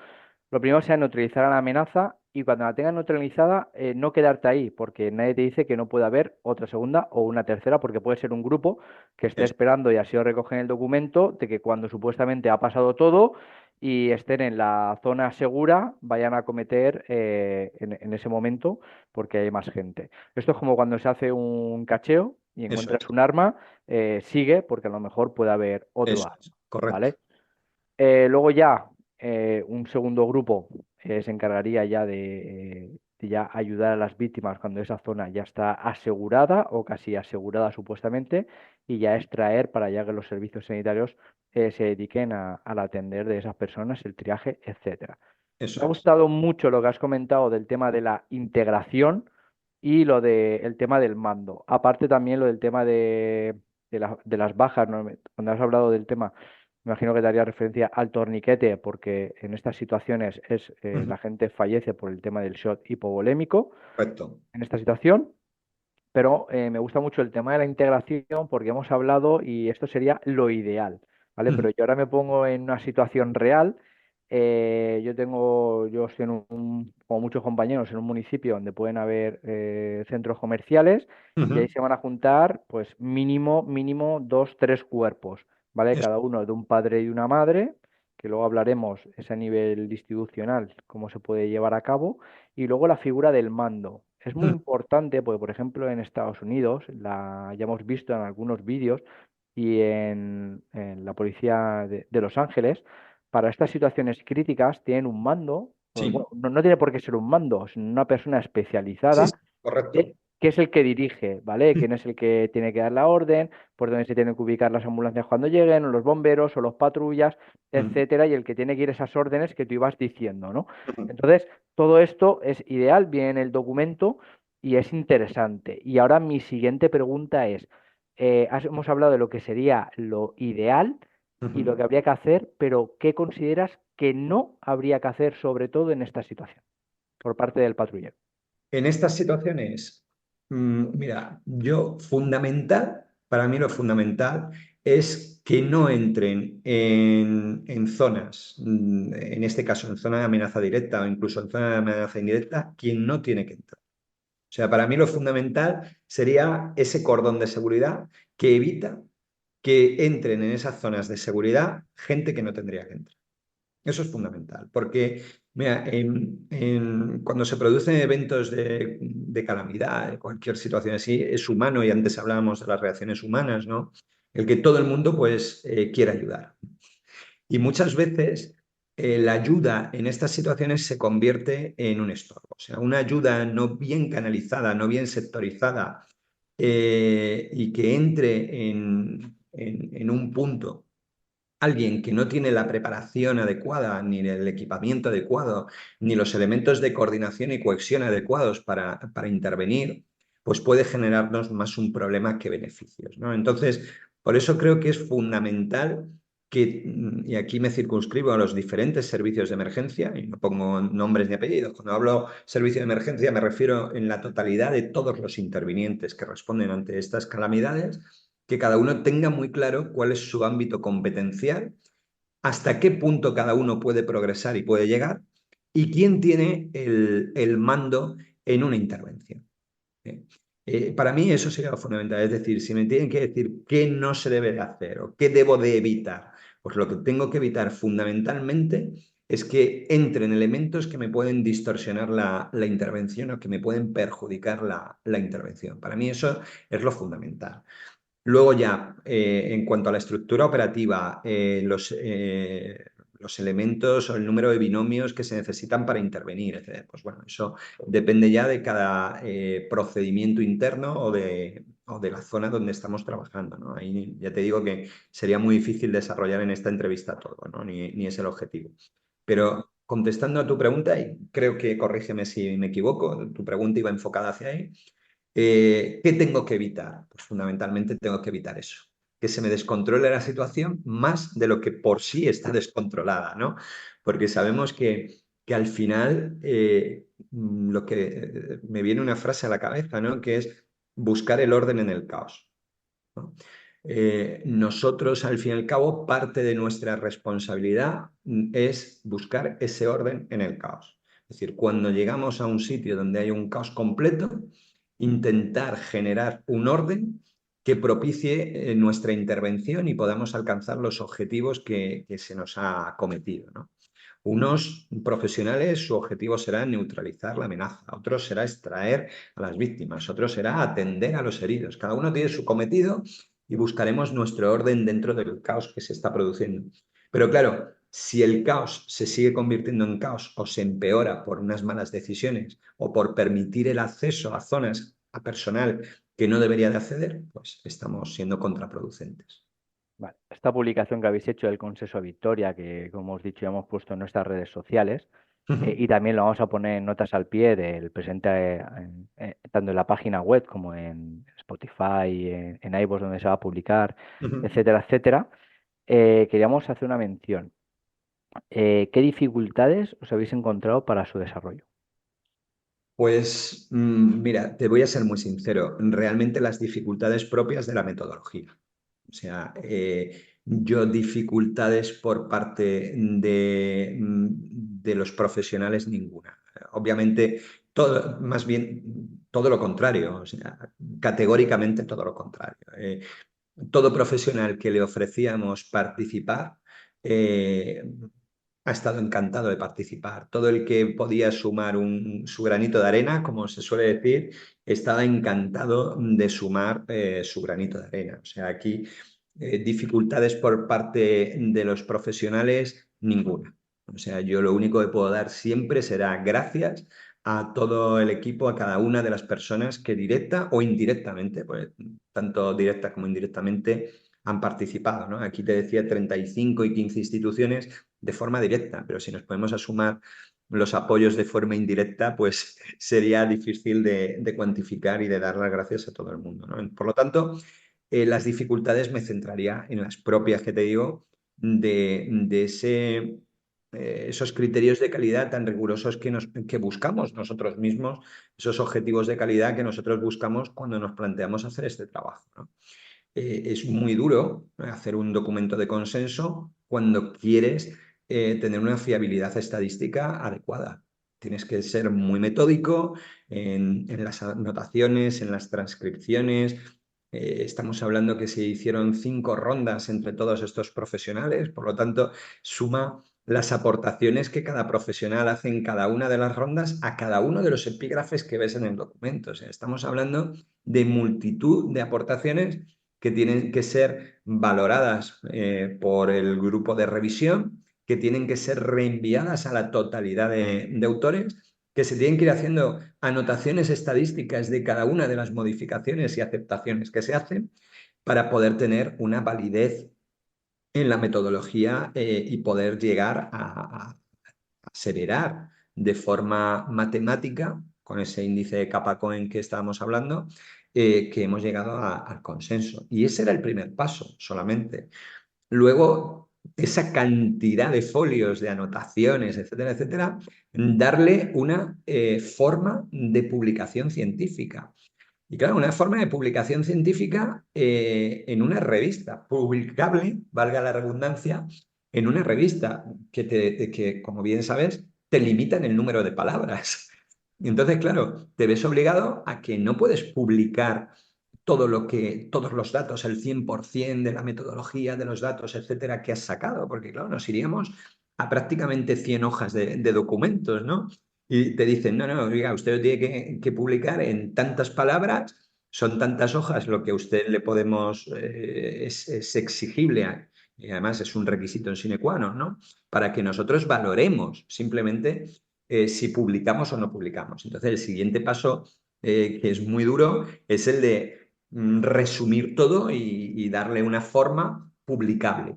Lo primero sea neutralizar a la amenaza, y cuando la tengas neutralizada, no quedarte ahí, porque nadie te dice que no puede haber otra segunda o una tercera, porque puede ser un grupo que esté esperando, y así lo recoge en el documento, de que cuando supuestamente ha pasado todo y estén en la zona segura, vayan a cometer en ese momento porque hay más gente. Esto es como cuando se hace un cacheo y Eso encuentras es, un arma, sigue porque a lo mejor puede haber otro eso arma, es, correcto. ¿vale? Luego ya un segundo grupo se encargaría ya de ya ayudar a las víctimas cuando esa zona ya está asegurada o casi asegurada supuestamente y ya extraer para ya que los servicios sanitarios se dediquen al atender de esas personas, el triaje, etcétera. Me Eso ha es. gustado mucho lo que has comentado del tema de la integración y lo del tema del mando. Aparte también lo del tema de las bajas, ¿no? Cuando has hablado del tema, me imagino que te haría referencia al torniquete, porque en estas situaciones Ujú, la gente fallece por el tema del shock hipovolémico correcto. en esta situación. Pero me gusta mucho el tema de la integración porque hemos hablado y esto sería lo ideal, ¿vale? Ujú, Pero yo ahora me pongo en una situación real. Yo estoy como muchos compañeros, en un municipio donde pueden haber centros comerciales y ahí ujú, se van a juntar, pues mínimo dos, tres cuerpos, ¿vale? eso, Cada uno de un padre y una madre, que luego hablaremos ese a nivel institucional, cómo se puede llevar a cabo y luego la figura del mando. Es muy ujú, importante porque, por ejemplo, en Estados Unidos, ya hemos visto en algunos vídeos y en la policía de Los Ángeles, para estas situaciones críticas tienen un mando, o, sí, bueno, no tiene por qué ser un mando, sino una persona sí, sí, especializada correcto. que es el que dirige, ¿vale? ¿Quién es el que tiene que dar la orden? Por dónde se tienen que ubicar las ambulancias cuando lleguen, o los bomberos, o los patrullas, Ujú, etcétera, y el que tiene que ir esas órdenes que tú ibas diciendo, ¿no? ujú. Entonces, todo esto es ideal, viene en el documento y es interesante. Y ahora mi siguiente pregunta es, hemos hablado de lo que sería lo ideal y lo Ujú. que habría que hacer, pero ¿qué consideras que no habría que hacer, sobre todo en esta situación, por parte del patrullero? En estas situaciones, mira, para mí lo fundamental es que no entren en zonas, en este caso en zona de amenaza directa o incluso en zona de amenaza indirecta, quien no tiene que entrar. O sea, para mí lo fundamental sería ese cordón de seguridad que evita que entren en esas zonas de seguridad gente que no tendría que entrar. Eso es fundamental, porque mira, cuando se producen eventos de calamidad, de cualquier situación así, es humano, y antes hablábamos de las reacciones humanas, ¿no? El que todo el mundo pues quiera ayudar. Y muchas veces la ayuda en estas situaciones se convierte en un estorbo. O sea, una ayuda no bien canalizada, no bien sectorizada, y que entre en un punto alguien que no tiene la preparación adecuada, ni el equipamiento adecuado, ni los elementos de coordinación y cohesión adecuados para intervenir, pues puede generarnos más un problema que beneficios, ¿no? Entonces, por eso creo que es fundamental que, y aquí me circunscribo a los diferentes servicios de emergencia, y no pongo nombres ni apellidos, cuando hablo servicio de emergencia me refiero en la totalidad de todos los intervinientes que responden ante estas calamidades, que cada uno tenga muy claro cuál es su ámbito competencial, hasta qué punto cada uno puede progresar y puede llegar, y quién tiene el mando en una intervención. ¿Eh? Para mí eso sería lo fundamental, es decir, si me tienen que decir qué no se debe de hacer o qué debo de evitar, pues lo que tengo que evitar fundamentalmente es que entren elementos que me pueden distorsionar la intervención o que me pueden perjudicar la intervención. Para mí eso es lo fundamental. Luego ya, en cuanto a la estructura operativa, los elementos o el número de binomios que se necesitan para intervenir, etc. Pues bueno, eso depende ya de cada procedimiento interno o de la zona donde estamos trabajando, ¿no? Ahí ya te digo que sería muy difícil desarrollar en esta entrevista todo, ¿no? Ni es el objetivo. Pero contestando a tu pregunta, y creo que corrígeme si me equivoco, tu pregunta iba enfocada hacia ahí. ¿Qué tengo que evitar? Pues fundamentalmente tengo que evitar eso, que se me descontrole la situación más de lo que por sí está descontrolada, ¿no? Porque sabemos que al final lo que me viene una frase a la cabeza, ¿no? Que es buscar el orden en el caos, ¿no? Nosotros, al fin y al cabo, parte de nuestra responsabilidad es buscar ese orden en el caos. Es decir, cuando llegamos a un sitio donde hay un caos completo, intentar generar un orden que propicie nuestra intervención y podamos alcanzar los objetivos que se nos ha acometido, ¿no? Unos profesionales, su objetivo será neutralizar la amenaza, otros será extraer a las víctimas, otros será atender a los heridos. Cada uno tiene su cometido y buscaremos nuestro orden dentro del caos que se está produciendo. Pero claro, si el caos se sigue convirtiendo en caos o se empeora por unas malas decisiones o por permitir el acceso a zonas, a personal que no debería de acceder, pues estamos siendo contraproducentes. Vale. Esta publicación que habéis hecho del Consenso Victoria, que como os he dicho ya hemos puesto en nuestras redes sociales, y también lo vamos a poner en notas al pie del presente, tanto en la página web como en Spotify, en iVoox donde se va a publicar, etcétera, etcétera. Queríamos hacer una mención. ¿Qué dificultades os habéis encontrado para su desarrollo? Pues mira, te voy a ser muy sincero, realmente las dificultades propias de la metodología. O sea, yo dificultades por parte de los profesionales ninguna. Obviamente, todo, más bien todo lo contrario, o sea, categóricamente todo lo contrario. Todo profesional que le ofrecíamos participar eh, ha estado encantado de participar. Todo el que podía sumar su granito de arena, como se suele decir, estaba encantado de sumar su granito de arena. O sea, aquí dificultades por parte de los profesionales, ninguna. O sea, yo lo único que puedo dar siempre será gracias a todo el equipo, a cada una de las personas que directa o indirectamente, pues tanto directa como indirectamente, han participado, ¿no? Aquí te decía 35 y 15 instituciones de forma directa, pero si nos ponemos a sumar los apoyos de forma indirecta, pues sería difícil de cuantificar y de dar las gracias a todo el mundo, ¿no? Por lo tanto, las dificultades me centraría en las propias que te digo de esos criterios de calidad tan rigurosos que buscamos nosotros mismos, esos objetivos de calidad que nosotros buscamos cuando nos planteamos hacer este trabajo, ¿no? Es muy duro hacer un documento de consenso cuando quieres tener una fiabilidad estadística adecuada. Tienes que ser muy metódico en las anotaciones, en las transcripciones. Estamos hablando que se hicieron 5 rondas entre todos estos profesionales, por lo tanto, suma las aportaciones que cada profesional hace en cada una de las rondas a cada uno de los epígrafes que ves en el documento. O sea, estamos hablando de multitud de aportaciones que tienen que ser valoradas por el grupo de revisión, que tienen que ser reenviadas a la totalidad de autores, que se tienen que ir haciendo anotaciones estadísticas de cada una de las modificaciones y aceptaciones que se hacen para poder tener una validez en la metodología y poder llegar a aseverar de forma matemática, con ese índice de Kappa-Cohen que estábamos hablando, que hemos llegado al consenso. Y ese era el primer paso solamente. Luego, esa cantidad de folios, de anotaciones, etcétera, etcétera, darle una forma de publicación científica. Y claro, una forma de publicación científica en una revista, publicable, valga la redundancia, en una revista que, como bien sabes, te limitan el número de palabras. Y entonces, claro, te ves obligado a que no puedes publicar todos los datos, el 100% de la metodología, de los datos, etcétera, que has sacado, porque claro, nos iríamos a prácticamente 100 hojas de documentos, ¿no? Y te dicen, no, no, oiga, usted lo tiene que publicar en tantas palabras, son tantas hojas lo que a usted le podemos, es exigible, y además es un requisito en sine qua non, ¿no? Para que nosotros valoremos simplemente si publicamos o no publicamos. Entonces, el siguiente paso, que es muy duro, es el de resumir todo y darle una forma publicable.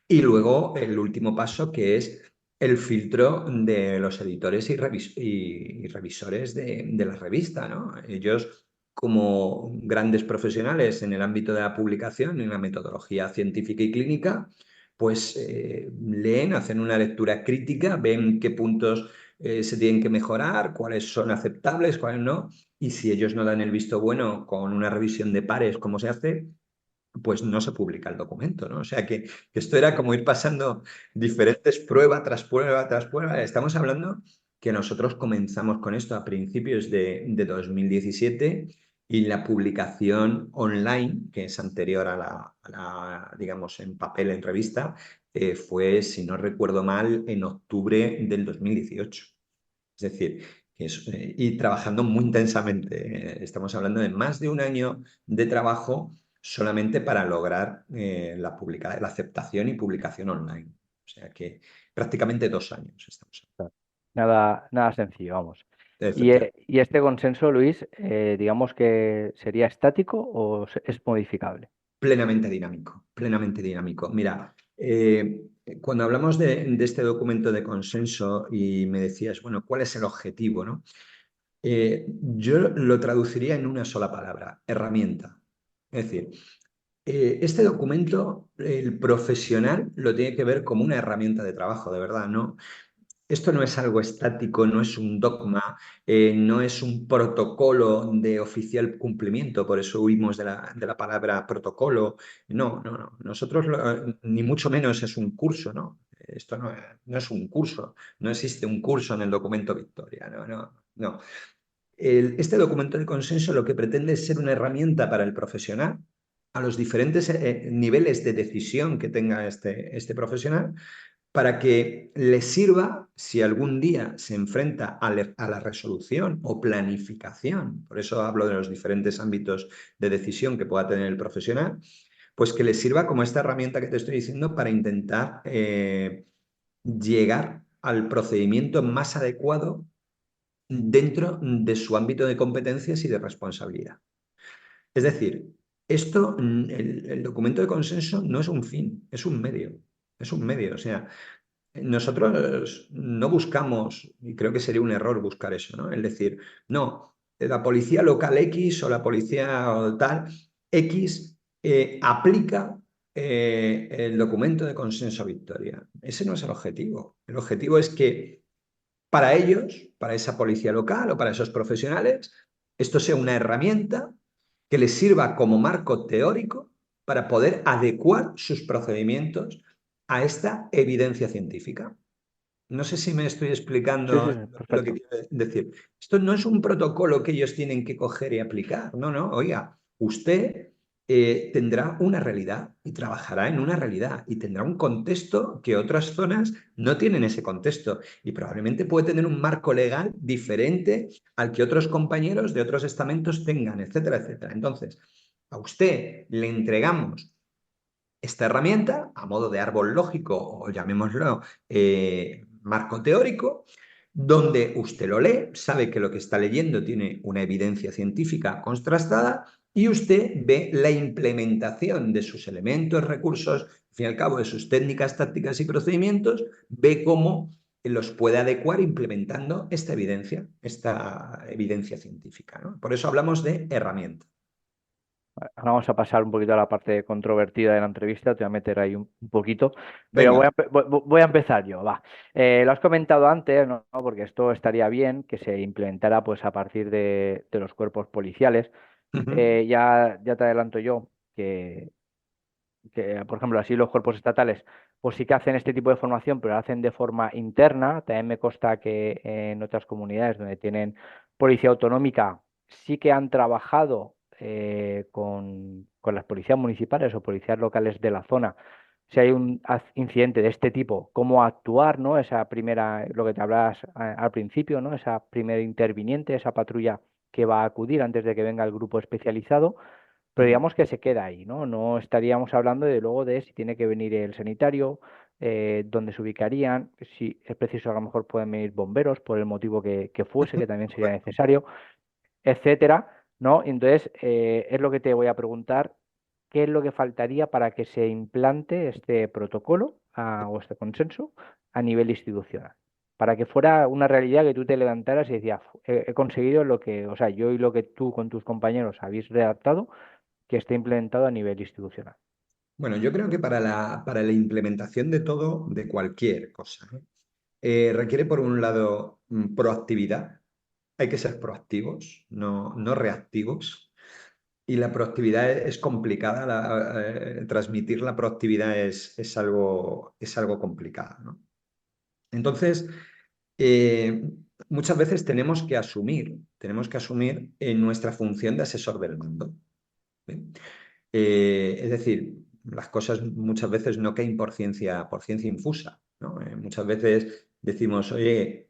Y luego el último paso, que es el filtro de los editores y revisores de la revista, ¿no? Ellos, como grandes profesionales en el ámbito de la publicación, en la metodología científica y clínica, pues leen, hacen una lectura crítica, ven qué puntos se tienen que mejorar, cuáles son aceptables, cuáles no, y si ellos no dan el visto bueno con una revisión de pares, como se hace, pues no se publica el documento, ¿no? O sea que esto era como ir pasando diferentes prueba tras prueba tras prueba. Estamos hablando que nosotros comenzamos con esto a principios de 2017 y la publicación online, que es anterior digamos, en papel, en revista, fue, si no recuerdo mal, en octubre del 2018. Es decir, y trabajando muy intensamente. Estamos hablando de más de un año de trabajo solamente para lograr la aceptación y publicación online. O sea que prácticamente 2 años estamos. Nada, nada sencillo, vamos. Efectivamente. Y este consenso, Luis, digamos que sería estático o es modificable. Plenamente dinámico, plenamente dinámico. Mira, cuando hablamos de este documento de consenso y me decías, bueno, ¿cuál es el objetivo, no? Yo lo traduciría en una sola palabra, herramienta. Es decir, este documento, el profesional lo tiene que ver como una herramienta de trabajo, de verdad, ¿no? Esto no es algo estático, no es un dogma, no es un protocolo de oficial cumplimiento, por eso huimos de la palabra protocolo. No, no, no. Nosotros, ni mucho menos es un curso, ¿no? Esto no es un curso, no existe un curso en el documento Victoria, no, no, no. Este documento de consenso lo que pretende es ser una herramienta para el profesional a los diferentes niveles de decisión que tenga este profesional para que le sirva si algún día se enfrenta a la resolución o planificación, por eso hablo de los diferentes ámbitos de decisión que pueda tener el profesional, pues que le sirva como esta herramienta que te estoy diciendo para intentar llegar al procedimiento más adecuado dentro de su ámbito de competencias y de responsabilidad. Es decir, el documento de consenso no es un fin, es un medio. Es un medio, o sea, nosotros no buscamos, y creo que sería un error buscar eso, ¿no? Es decir, no, la policía local X o la policía o tal X aplica el documento de consenso Victoria. Ese no es el objetivo. El objetivo es que para ellos, para esa policía local o para esos profesionales, esto sea una herramienta que les sirva como marco teórico para poder adecuar sus procedimientos a esta evidencia científica. No sé si me estoy Sí, sí, explicando sí, lo que perfecto. quiero decir. Esto no es un protocolo que ellos tienen que coger y aplicar. No, no, oiga, usted tendrá una realidad y trabajará en una realidad y tendrá un contexto que otras zonas no tienen ese contexto y probablemente puede tener un marco legal diferente al que otros compañeros de otros estamentos tengan, etcétera, etcétera. Entonces, a usted le entregamos esta herramienta a modo de árbol lógico o llamémoslo marco teórico, donde usted lo lee, sabe que lo que está leyendo tiene una evidencia científica contrastada y usted ve la implementación de sus elementos, recursos, al fin y al cabo de sus técnicas, tácticas y procedimientos, ve cómo los puede adecuar implementando esta evidencia científica, ¿no? Por eso hablamos de herramienta. Ahora vamos a pasar un poquito a la parte controvertida de la entrevista, te voy a meter ahí un poquito, pero Venga. voy a empezar yo, va. Lo has comentado antes, ¿no? Porque esto estaría bien que se implementara pues a partir de los cuerpos policiales. Ya te adelanto yo que, por ejemplo, así los cuerpos estatales, pues sí que hacen este tipo de formación, pero lo hacen de forma interna. También me consta que en otras comunidades donde tienen policía autonómica sí que han trabajado con las policías municipales o policías locales de la zona. Si hay un incidente de este tipo, cómo actuar, ¿no? Esa primera, lo que te hablabas al principio, ¿no? Esa primera interviniente, esa patrulla que va a acudir antes de que venga el grupo especializado, pero digamos que se queda ahí, ¿no? No estaríamos hablando de luego de si tiene que venir el sanitario, dónde se ubicarían, si es preciso a lo mejor pueden venir bomberos por el motivo que fuese, que también sería Correcto. necesario, etcétera, ¿no? Entonces, es lo que te voy a preguntar, ¿qué es lo que faltaría para que se implante este protocolo o este consenso a nivel institucional? Para que fuera una realidad que tú te levantaras y decías, he conseguido lo que, o sea, yo y lo que tú con tus compañeros habéis redactado que esté implementado a nivel institucional. Bueno, yo creo que para la implementación de todo, de cualquier cosa, requiere por un lado proactividad. Hay que ser proactivos, no reactivos. Y la proactividad es complicada, transmitir la proactividad es algo complicado, ¿no? Entonces, eh, muchas veces tenemos que asumir en nuestra función de asesor del mando. ¿Bien? Es decir, las cosas muchas veces no caen por ciencia infusa, ¿no? Muchas veces decimos, oye,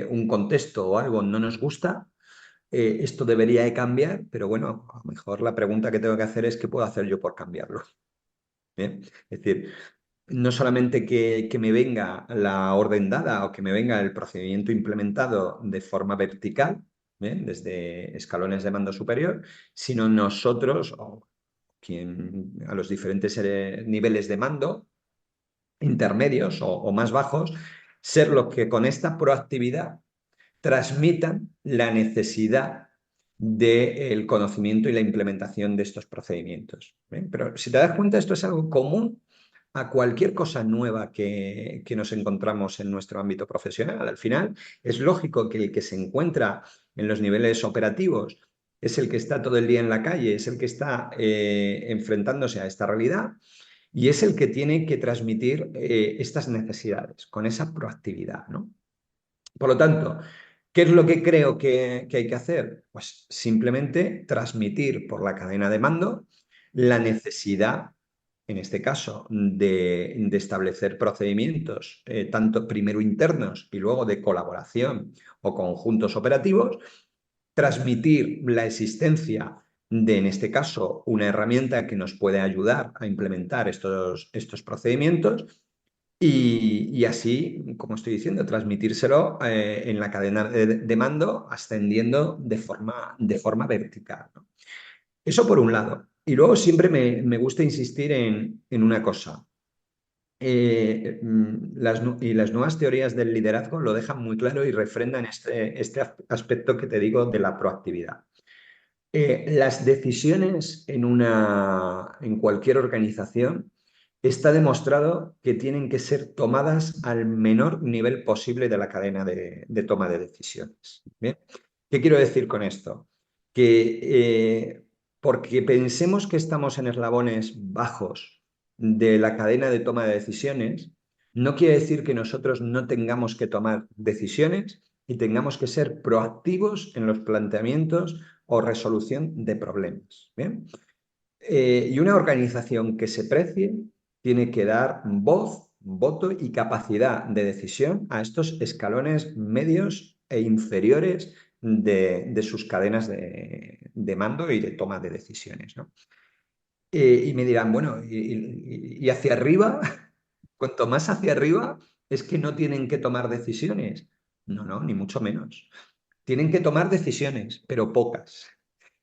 un contexto o algo no nos gusta, esto debería de cambiar, pero bueno, a lo mejor la pregunta que tengo que hacer es ¿qué puedo hacer yo por cambiarlo? ¿Bien? Es decir, no solamente que me venga la orden dada o que me venga el procedimiento implementado de forma vertical, ¿bien? Desde escalones de mando superior, sino nosotros, o a los diferentes niveles de mando, intermedios o más bajos, ser los que con esta proactividad transmitan la necesidad del conocimiento y la implementación de estos procedimientos. ¿Bien? Pero si te das cuenta, esto es algo común a cualquier cosa nueva que nos encontramos en nuestro ámbito profesional. Al final, es lógico que el que se encuentra en los niveles operativos es el que está todo el día en la calle, es el que está enfrentándose a esta realidad y es el que tiene que transmitir estas necesidades con esa proactividad, ¿no? Por lo tanto, ¿qué es lo que creo que hay que hacer? Pues simplemente transmitir por la cadena de mando la necesidad, en este caso, de establecer procedimientos, tanto primero internos y luego de colaboración o conjuntos operativos, transmitir la existencia de, en este caso, una herramienta que nos puede ayudar a implementar estos procedimientos y así, como estoy diciendo, transmitírselo en la cadena de mando, ascendiendo de forma vertical, ¿no? Eso por un lado. Y luego siempre me gusta insistir en una cosa. Las nuevas teorías del liderazgo lo dejan muy claro y refrendan este aspecto que te digo de la proactividad. Las decisiones en cualquier organización está demostrado que tienen que ser tomadas al menor nivel posible de la cadena de toma de decisiones. ¿Bien? ¿Qué quiero decir con esto? Que porque pensemos que estamos en eslabones bajos de la cadena de toma de decisiones, no quiere decir que nosotros no tengamos que tomar decisiones y tengamos que ser proactivos en los planteamientos o resolución de problemas. ¿Bien? Y una organización que se precie tiene que dar voz, voto y capacidad de decisión a estos escalones medios e inferiores de sus cadenas de mando y de toma de decisiones, ¿no? Y me dirán, bueno, y hacia arriba, cuanto más hacia arriba, es que no tienen que tomar decisiones. No, no, ni mucho menos. Tienen que tomar decisiones, pero pocas.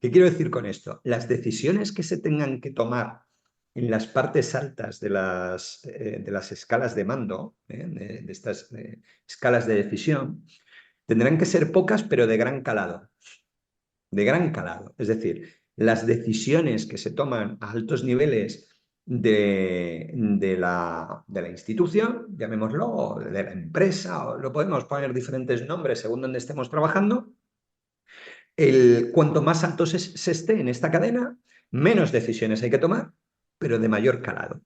¿Qué quiero decir con esto? Las decisiones que se tengan que tomar en las partes altas de las escalas de mando, de estas escalas de decisión, tendrán que ser pocas, pero de gran calado. De gran calado. Es decir, las decisiones que se toman a altos niveles de la institución, llamémoslo, o de la empresa, o lo podemos poner diferentes nombres según donde estemos trabajando, cuanto más alto se esté en esta cadena, menos decisiones hay que tomar, pero de mayor calado.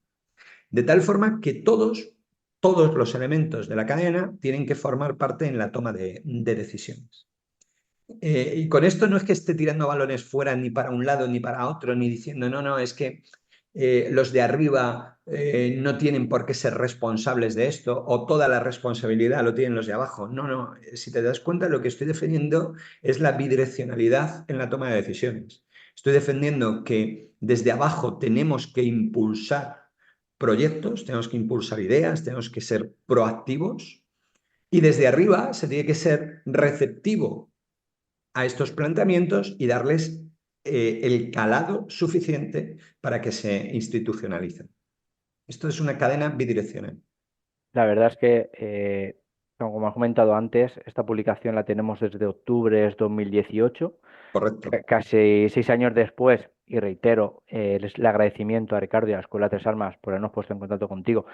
De tal forma que todos los elementos de la cadena tienen que formar parte en la toma de decisiones. Y con esto no es que esté tirando balones fuera ni para un lado ni para otro, ni diciendo, no, no, es que los de arriba no tienen por qué ser responsables de esto o toda la responsabilidad lo tienen los de abajo. No, no, si te das cuenta, lo que estoy defendiendo es la bidireccionalidad en la toma de decisiones. Estoy defendiendo que desde abajo tenemos que impulsar proyectos, tenemos que impulsar ideas, tenemos que ser proactivos y desde arriba se tiene que ser receptivo a estos planteamientos y darles el calado suficiente para que se institucionalicen. Esto es una cadena bidireccional. La verdad es que, como has comentado antes, esta publicación la tenemos desde octubre de 2018, Correcto. casi 6 años después, y reitero el agradecimiento a Ricardo y a la Escuela Tres Almas por habernos puesto en contacto contigo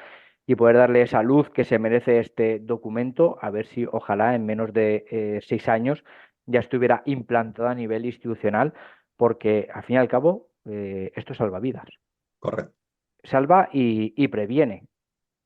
y poder darle esa luz que se merece este documento, a ver si ojalá en menos de 6 años ya estuviera implantado a nivel institucional, porque al fin y al cabo esto salva vidas, Correcto. salva y previene.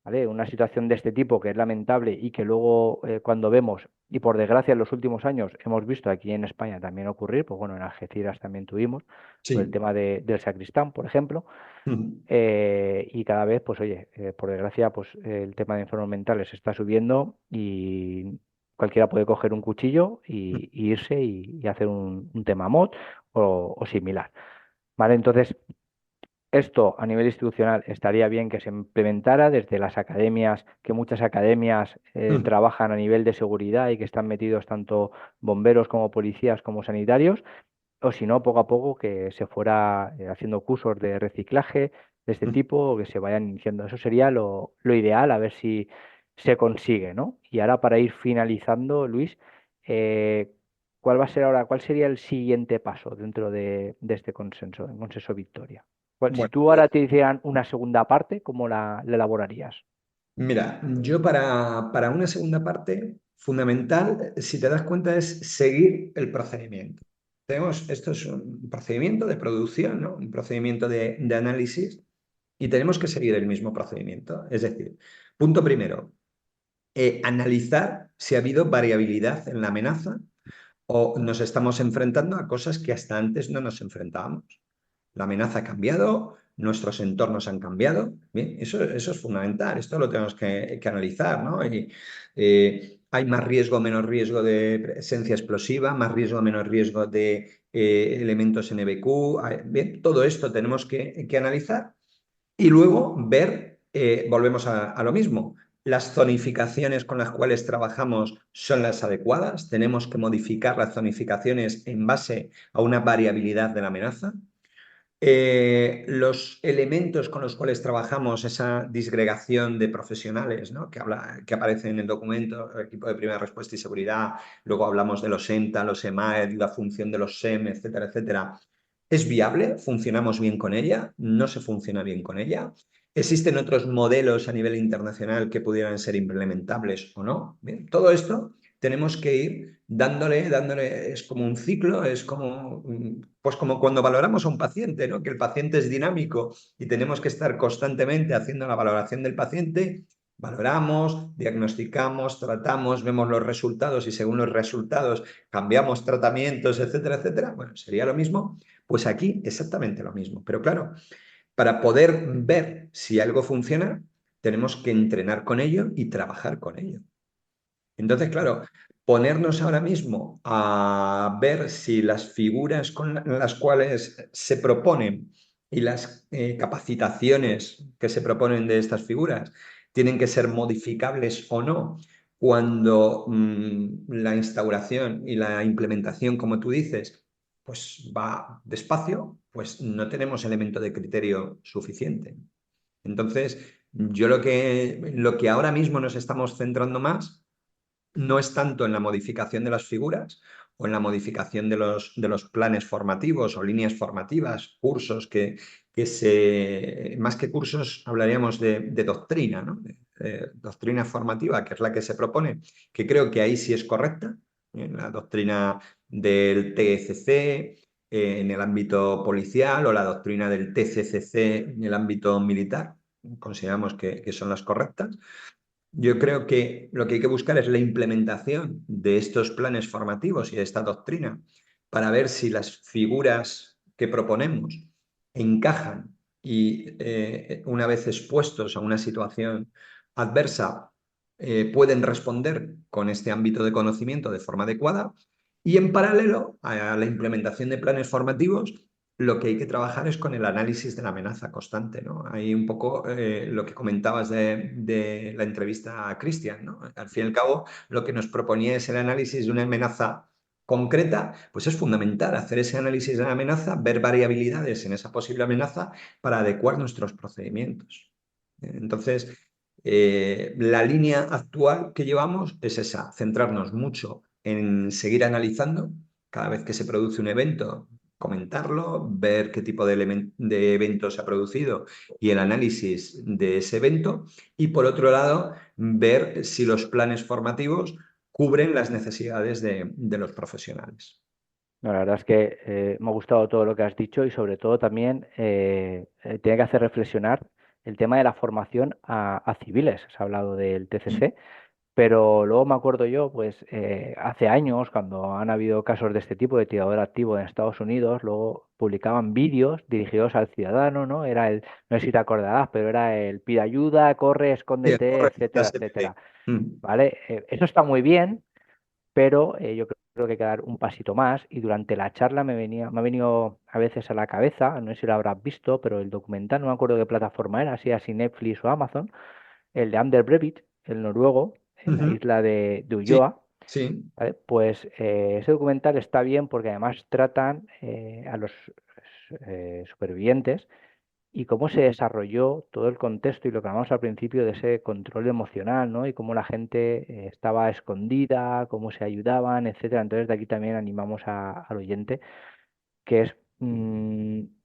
¿vale? Una situación de este tipo que es lamentable y que luego cuando vemos, y por desgracia en los últimos años hemos visto aquí en España también ocurrir, pues bueno, en Algeciras también tuvimos, pues el Sí. tema del sacristán, por ejemplo, Ujú. y cada vez, pues oye, por desgracia, pues el tema de enfermos mentales está subiendo y cualquiera puede coger un cuchillo y irse y hacer un tema mod o similar. ¿Vale? Entonces, esto a nivel institucional estaría bien que se implementara desde las academias, que muchas academias Ujú. trabajan a nivel de seguridad y que están metidos tanto bomberos como policías como sanitarios, o si no, poco a poco que se fuera haciendo cursos de reciclaje de este Ujú. tipo, o que se vayan iniciando. Eso sería lo ideal, a ver si se consigue, ¿no? Y ahora para ir finalizando, Luis, eh, ¿cuál va a ser ahora, cuál sería el siguiente paso dentro de este consenso, el consenso Victoria? Si Bueno, tú ahora te hicieran una segunda parte, ¿cómo la elaborarías? mira, yo para una segunda parte, fundamental, si te das cuenta, es seguir el procedimiento. Esto es un procedimiento de producción, ¿no? Un procedimiento de análisis y tenemos que seguir el mismo procedimiento. Es decir, punto primero, analizar si ha habido variabilidad en la amenaza o nos estamos enfrentando a cosas que hasta antes no nos enfrentábamos. La amenaza ha cambiado, nuestros entornos han cambiado. Bien, eso es fundamental, esto lo tenemos que analizar, ¿no? Hay más riesgo, menos riesgo de presencia explosiva, más riesgo, menos riesgo de elementos NBQ. Bien, todo esto tenemos que analizar y luego ver, volvemos a lo mismo, las zonificaciones con las cuales trabajamos son las adecuadas, tenemos que modificar las zonificaciones en base a una variabilidad de la amenaza. Los elementos con los cuales trabajamos, esa disgregación de profesionales, ¿no? Que aparece en el documento, el equipo de primera respuesta y seguridad, luego hablamos de los EMTA, los EMAED, la función de los SEM, etcétera, etcétera. ¿Es viable? ¿Funcionamos bien con ella? ¿No se funciona bien con ella? ¿Existen otros modelos a nivel internacional que pudieran ser implementables o no? Bien, todo esto tenemos que ir dándole, es como un ciclo, es como, pues como cuando valoramos a un paciente, ¿no? Que el paciente es dinámico y tenemos que estar constantemente haciendo la valoración del paciente, valoramos, diagnosticamos, tratamos, vemos los resultados y según los resultados cambiamos tratamientos, etcétera, etcétera. Bueno, sería lo mismo. Pues aquí exactamente lo mismo. Pero claro, para poder ver si algo funciona, tenemos que entrenar con ello y trabajar con ello. Entonces, claro, ponernos ahora mismo a ver si las figuras con las cuales se proponen y las capacitaciones que se proponen de estas figuras tienen que ser modificables o no, cuando la instauración y la implementación, como tú dices, pues va despacio, pues no tenemos elemento de criterio suficiente. Entonces, yo lo que ahora mismo nos estamos centrando más no es tanto en la modificación de las figuras o en la modificación de los planes formativos o líneas formativas, cursos más que cursos, hablaríamos de doctrina, ¿no? Doctrina formativa, que es la que se propone, que creo que ahí sí es correcta, la doctrina del TCC en el ámbito policial o la doctrina del TCCC en el ámbito militar, consideramos que son las correctas. Yo creo que lo que hay que buscar es la implementación de estos planes formativos y de esta doctrina para ver si las figuras que proponemos encajan y una vez expuestos a una situación adversa pueden responder con este ámbito de conocimiento de forma adecuada y en paralelo a la implementación de planes formativos lo que hay que trabajar es con el análisis de la amenaza constante, ¿no? Hay un poco lo que comentabas de la entrevista a Cristian, ¿no? Al fin y al cabo, lo que nos proponía es el análisis de una amenaza concreta, pues es fundamental hacer ese análisis de la amenaza, ver variabilidades en esa posible amenaza para adecuar nuestros procedimientos. Entonces, la línea actual que llevamos es esa, centrarnos mucho en seguir analizando cada vez que se produce un evento, comentarlo, ver qué tipo de evento se ha producido y el análisis de ese evento. Y por otro lado, ver si los planes formativos cubren las necesidades de los profesionales. No, la verdad es que me ha gustado todo lo que has dicho y sobre todo también tiene que hacer reflexionar el tema de la formación a civiles. Se ha hablado del TCC, pero luego me acuerdo yo, pues hace años, cuando han habido casos de este tipo de tirador activo en Estados Unidos, luego publicaban vídeos dirigidos al ciudadano, ¿no? No sé si te acordarás, pero era el pide ayuda, corre, Sí, el escóndete, correo de etcétera, ASPD. etcétera. ¿Vale? Eso está muy bien, pero yo creo que hay que dar un pasito más, y durante la charla me ha venido a veces a la cabeza, no sé si lo habrás visto, pero el documental, no me acuerdo qué plataforma era, si Netflix o Amazon, el de Ander Breivik, el noruego, en la Ujú. isla de Sí, Ulloa. sí, ¿Vale? Pues ese documental está bien porque además tratan a los supervivientes y cómo se desarrolló todo el contexto y lo que hablamos al principio de ese control emocional, ¿no? Y cómo la gente estaba escondida, cómo se ayudaban, etcétera. Entonces de aquí también animamos al oyente que es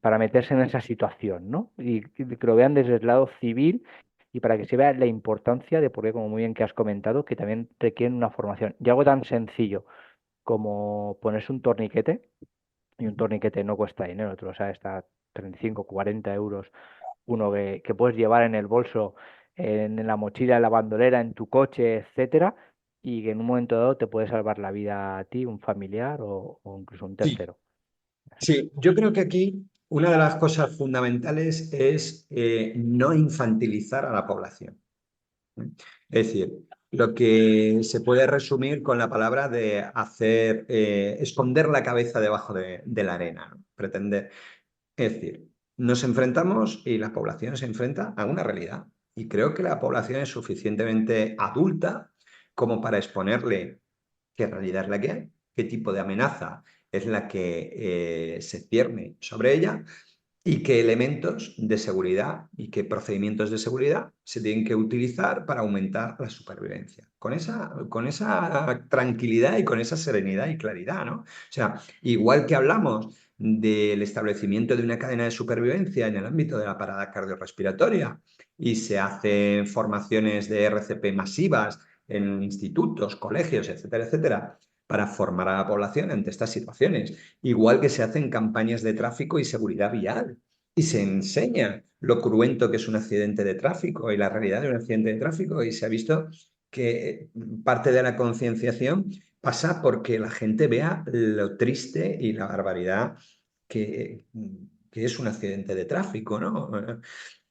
para meterse en esa situación, ¿no? Y que lo vean desde el lado civil y para que se vea la importancia de, porque como muy bien que has comentado, que también requieren una formación. Y algo tan sencillo como ponerse un torniquete, y un torniquete no cuesta dinero, tú lo sabes, está 35, 40 euros, uno que puedes llevar en el bolso, en la mochila, en la bandolera, en tu coche, etcétera, y que en un momento dado te puede salvar la vida a ti, un familiar o incluso un sí. tercero. Sí, yo creo que aquí una de las cosas fundamentales es no infantilizar a la población. Es decir, lo que se puede resumir con la palabra de hacer, esconder la cabeza debajo de la arena, ¿no? Pretender. Es decir, nos enfrentamos y la población se enfrenta a una realidad. Y creo que la población es suficientemente adulta como para exponerle qué realidad es la que hay, qué tipo de amenaza es la que se cierne sobre ella y qué elementos de seguridad y qué procedimientos de seguridad se tienen que utilizar para aumentar la supervivencia. Con esa tranquilidad y con esa serenidad y claridad, ¿no? O sea, igual que hablamos del establecimiento de una cadena de supervivencia en el ámbito de la parada cardiorrespiratoria y se hacen formaciones de RCP masivas en institutos, colegios, etcétera, etcétera, para formar a la población ante estas situaciones. Igual que se hacen campañas de tráfico y seguridad vial y se enseña lo cruento que es un accidente de tráfico y la realidad de un accidente de tráfico, y se ha visto que parte de la concienciación pasa porque la gente vea lo triste y la barbaridad que, que es un accidente de tráfico, ¿no?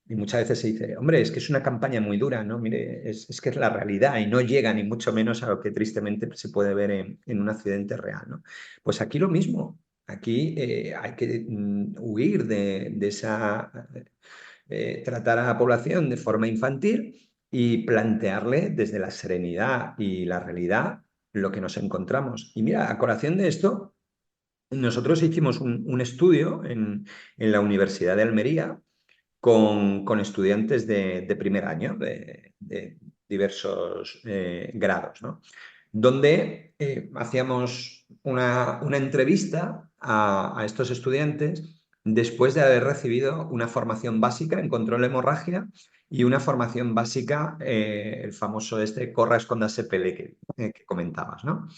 Y muchas veces se dice, hombre, es que es una campaña muy dura, ¿no? Mire, es que es la realidad y no llega ni mucho menos a lo que tristemente se puede ver en un accidente real, ¿no? Pues aquí lo mismo. Aquí hay que huir de esa, tratar a la población de forma infantil y plantearle desde la serenidad y la realidad lo que nos encontramos. Y mira, a colación de esto, nosotros hicimos un estudio en la Universidad de Almería con estudiantes de primer año, de diversos grados, ¿no? Donde hacíamos una entrevista a estos estudiantes después de haber recibido una formación básica en control de hemorragia y una formación básica, el famoso corra, escóndase, pele que comentabas, ¿no?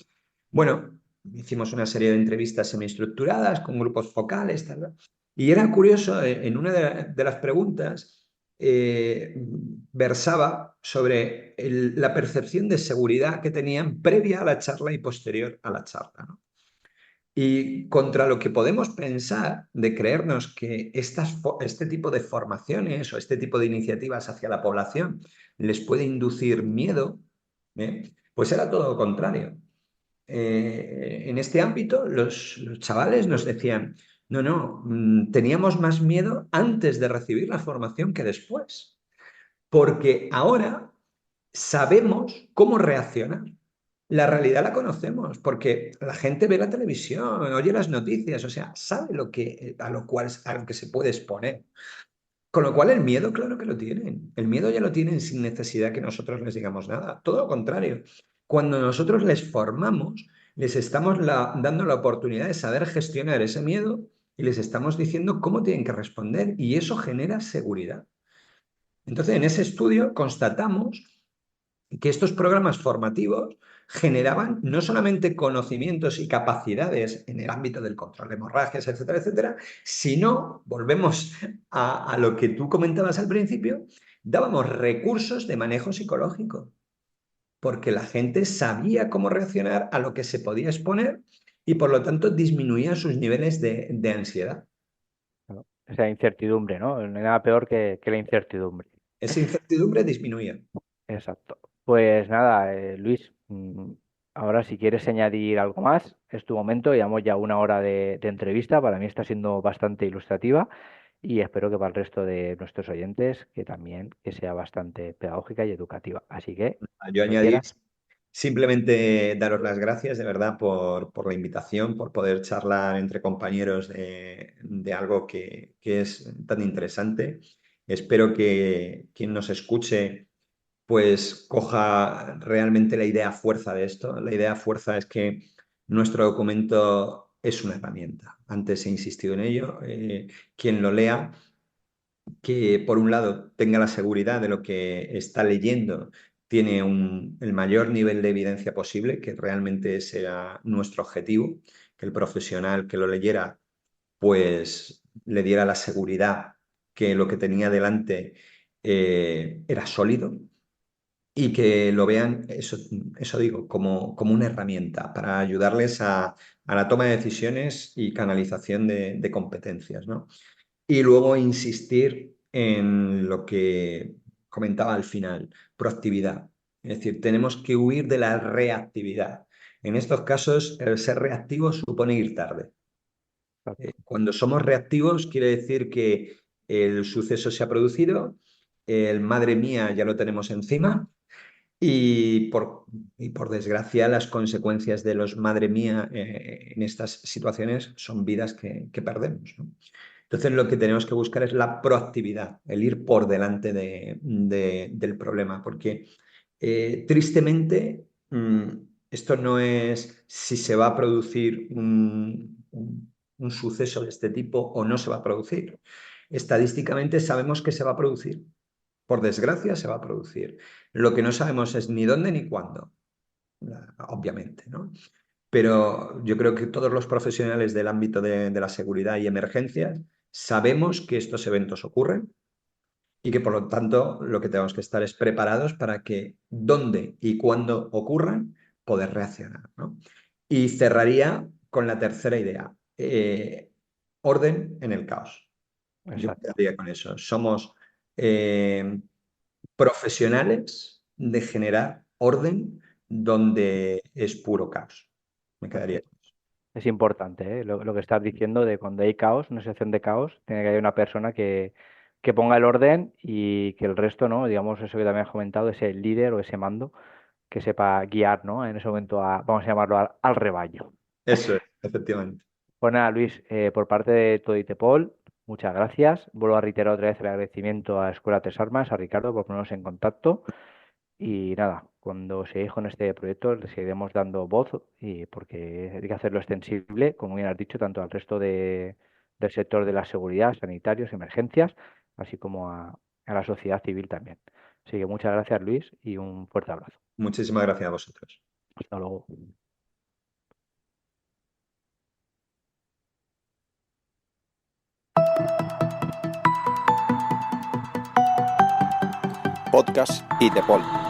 Bueno, hicimos una serie de entrevistas semiestructuradas con grupos focales, tal, y era curioso, en una de las preguntas versaba sobre la percepción de seguridad que tenían previa a la charla y posterior a la charla, ¿no? Y contra lo que podemos pensar de creernos que este tipo de formaciones o este tipo de iniciativas hacia la población les puede inducir miedo, pues era todo lo contrario. En este ámbito, los chavales nos decían, no, teníamos más miedo antes de recibir la formación que después, porque ahora sabemos cómo reaccionar. La realidad la conocemos, porque la gente ve la televisión, oye las noticias, o sea, sabe a lo que se puede exponer. Con lo cual el miedo, claro que lo tienen. El miedo ya lo tienen sin necesidad que nosotros les digamos nada. Todo lo contrario. Cuando nosotros les formamos, les estamos dando la oportunidad de saber gestionar ese miedo y les estamos diciendo cómo tienen que responder, y eso genera seguridad. Entonces, en ese estudio constatamos que estos programas formativos generaban no solamente conocimientos y capacidades en el ámbito del control de hemorragias, etcétera, etcétera, sino, volvemos a lo que tú comentabas al principio, dábamos recursos de manejo psicológico, porque la gente sabía cómo reaccionar a lo que se podía exponer y por lo tanto disminuía sus niveles de ansiedad. Claro. Esa incertidumbre, ¿no? No hay nada peor que la incertidumbre. Esa incertidumbre disminuía. Exacto. Pues nada, Luis, ahora si quieres añadir algo más, es tu momento. Llevamos ya una hora de entrevista. Para mí está siendo bastante ilustrativa y espero que para el resto de nuestros oyentes que también que sea bastante pedagógica y educativa. Así que, Yo cuando añadir quieras. simplemente daros las gracias de verdad por la invitación, por poder charlar entre compañeros de algo que es tan interesante. Espero que quien nos escuche pues coja realmente la idea fuerza de esto. La idea fuerza es que nuestro documento es una herramienta. Antes he insistido en ello. Quien lo lea, que por un lado tenga la seguridad de lo que está leyendo, tiene el mayor nivel de evidencia posible, que realmente sea nuestro objetivo, que el profesional que lo leyera pues le diera la seguridad que lo que tenía delante era sólido y que lo vean, eso digo, como una herramienta para ayudarles a la toma de decisiones y canalización de competencias, ¿no? Y luego insistir en lo que comentaba al final, proactividad. Es decir, tenemos que huir de la reactividad. En estos casos, el ser reactivo supone ir tarde. Cuando somos reactivos, quiere decir que el suceso se ha producido, el madre mía ya lo tenemos encima y por desgracia las consecuencias de los madre mía en estas situaciones son vidas que perdemos, ¿no? Entonces lo que tenemos que buscar es la proactividad, el ir por delante del problema, porque tristemente esto no es si se va a producir un suceso de este tipo o no se va a producir. Estadísticamente sabemos que se va a producir. Por desgracia se va a producir. Lo que no sabemos es ni dónde ni cuándo, obviamente, ¿no? Pero yo creo que todos los profesionales del ámbito de la seguridad y emergencias sabemos que estos eventos ocurren y que por lo tanto lo que tenemos que estar es preparados para que dónde y cuándo ocurran, poder reaccionar, ¿no? Y cerraría con la tercera idea, orden en el caos. Yo me Exacto. quedaría con eso. Somos profesionales de generar orden donde es puro caos. Me quedaría. Es importante, ¿eh? Lo que estás diciendo de cuando hay caos, una situación de caos, tiene que haber una persona que ponga el orden y que el resto, ¿no? Digamos, eso que también has comentado, ese líder o ese mando, que sepa guiar, ¿no? En ese momento, vamos a llamarlo al rebaño. Eso es, efectivamente. Pues nada, Luis, por parte de todo Itepol, muchas gracias. Vuelvo a reiterar otra vez el agradecimiento a Escuela Tres Armas, a Ricardo por ponernos en contacto. Y nada, cuando sigáis con este proyecto, le seguiremos dando voz y porque hay que hacerlo extensible, como bien has dicho, tanto al resto del sector de la seguridad, sanitarios, emergencias, así como a la sociedad civil también. Así que muchas gracias, Luis, y un fuerte abrazo. Muchísimas gracias a vosotros. Hasta luego. Podcast ITEPOL.